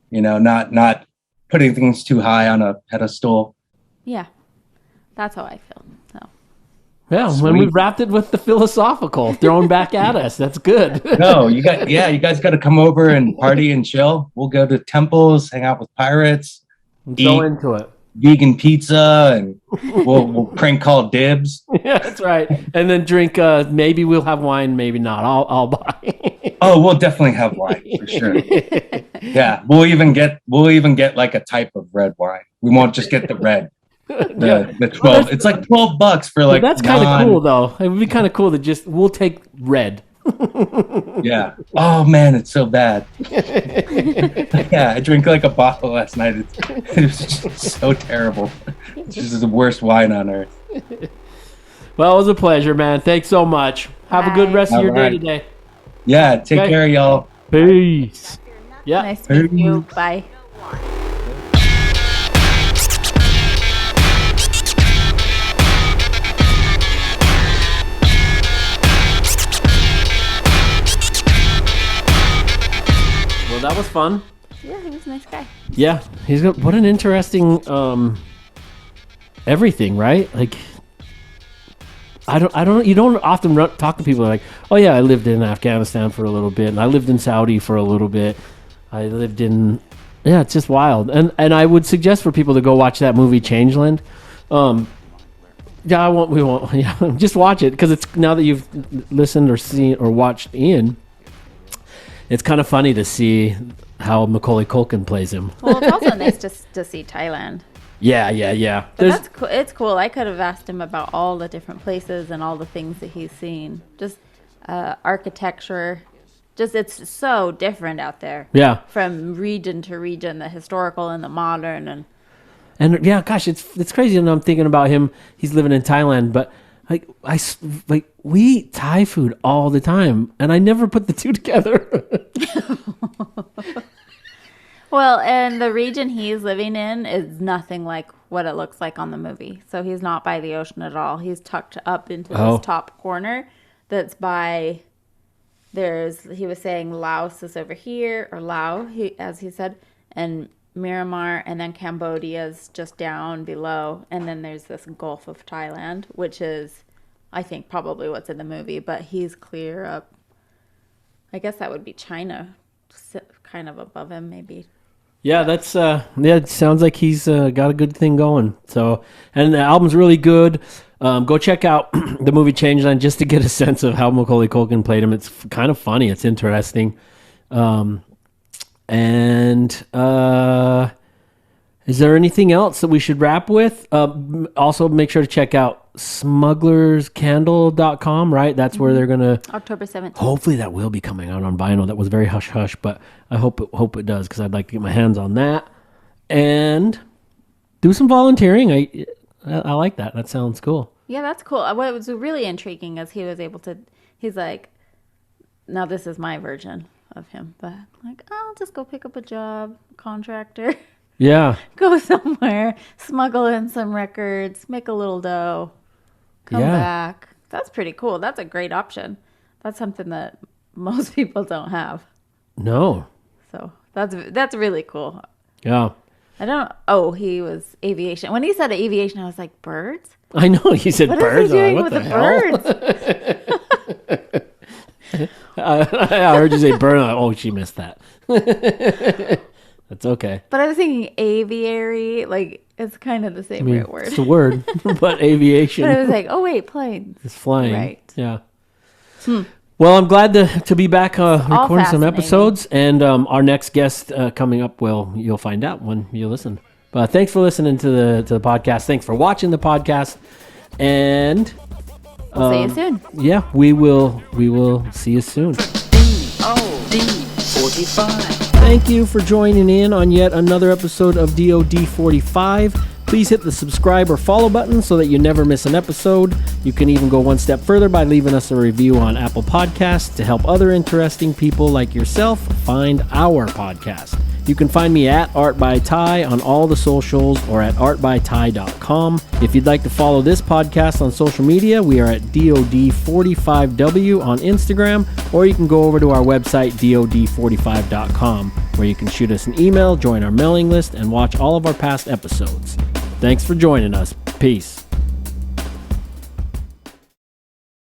not putting things too high on a pedestal. Yeah, that's how I feel. So. Yeah, Sweet. when we wrapped it with the philosophical thrown back at us, that's good. No, you guys got to come over and party and chill. We'll go to temples, hang out with pirates, Go into it. vegan pizza, and we'll prank call Dibbs. Yeah, that's right. And then drink. Maybe we'll have wine. Maybe not. I'll buy. Oh, we'll definitely have wine for sure. Yeah, we'll even get like a type of red wine. We won't just get the red. The 12. It's like $12 for like. That's kind of cool, though. It would be kind of cool to we'll take red. Yeah. Oh man, it's so bad. Yeah, I drank like a bottle last night. It was just so terrible. It's just the worst wine on earth. Well, it was a pleasure, man. Thanks so much. Have a good rest of your day today. Yeah, take care, y'all. Peace. Yeah. Nice to meet you. Bye. Well, that was fun. Yeah, he was a nice guy. Yeah, he's got what an interesting everything, right? Like I don't you don't often talk to people like, "Oh yeah, I lived in Afghanistan for a little bit and I lived in Saudi for a little bit. I lived in it's just wild." And I would suggest for people to go watch that movie Changeland. We won't. Yeah, just watch it because it's now that you've listened or seen or watched Ian, it's kind of funny to see how Macaulay Culkin plays him. Well, it's also nice to see Thailand. Yeah. But that's cool. It's cool. I could have asked him about all the different places and all the things that he's seen. Just architecture. Just it's so different out there. Yeah. From region to region, the historical and the modern and yeah, gosh, it's crazy. And I'm thinking about him. He's living in Thailand, but we eat Thai food all the time, and I never put the two together. Well, and the region he's living in is nothing like what it looks like on the movie. So he's not by the ocean at all. He's tucked up into this top corner that's by, he was saying Laos is over here, or Lao, as he said, and Myanmar, and then Cambodia's just down below. And then there's this Gulf of Thailand, which is, I think, probably what's in the movie. But he's clear up, I guess that would be China, kind of above him, maybe. Yeah, that's it sounds like he's got a good thing going. So, and the album's really good. Go check out the movie Changeland just to get a sense of how Macaulay Culkin played him. It's kind of funny. It's interesting. Is there anything else that we should wrap with? Also, make sure to check out smugglerscandle.com, right? That's where they're going to... October 17th. Hopefully that will be coming out on vinyl. That was very hush-hush, but I hope it does because I'd like to get my hands on that. And do some volunteering. I like that. That sounds cool. Yeah, that's cool. What was really intriguing is he was able to... He's like, now this is my version of him. But like, I'll just go pick up a job, contractor. Yeah. Go somewhere, smuggle in some records, make a little dough, come back. That's pretty cool. That's a great option. That's something that most people don't have. No. So that's really cool. Yeah. He was aviation. When he said aviation, I was like, birds? I know. He said what birds. What is he doing like, with the birds? I heard you say bird. Oh, she missed that. That's okay. But I was thinking aviary. Like, it's kind of the same word. It's a word, but aviation. But I was like, oh, wait, planes. It's flying. Right. Yeah. Well, I'm glad to be back recording some episodes. And our next guest coming up, well, you'll find out when you listen. But thanks for listening to the podcast. Thanks for watching the podcast. And we'll see you soon. Yeah, we will see you soon. DOD45. Thank you for joining in on yet another episode of DOD45. Please hit the subscribe or follow button so that you never miss an episode. You can even go one step further by leaving us a review on Apple Podcasts to help other interesting people like yourself find our podcast. You can find me at Art by Tai on all the socials or at artbytai.com. If you'd like to follow this podcast on social media, we are at DOD45W on Instagram, or you can go over to our website, DOD45.com, where you can shoot us an email, join our mailing list, and watch all of our past episodes. Thanks for joining us. Peace.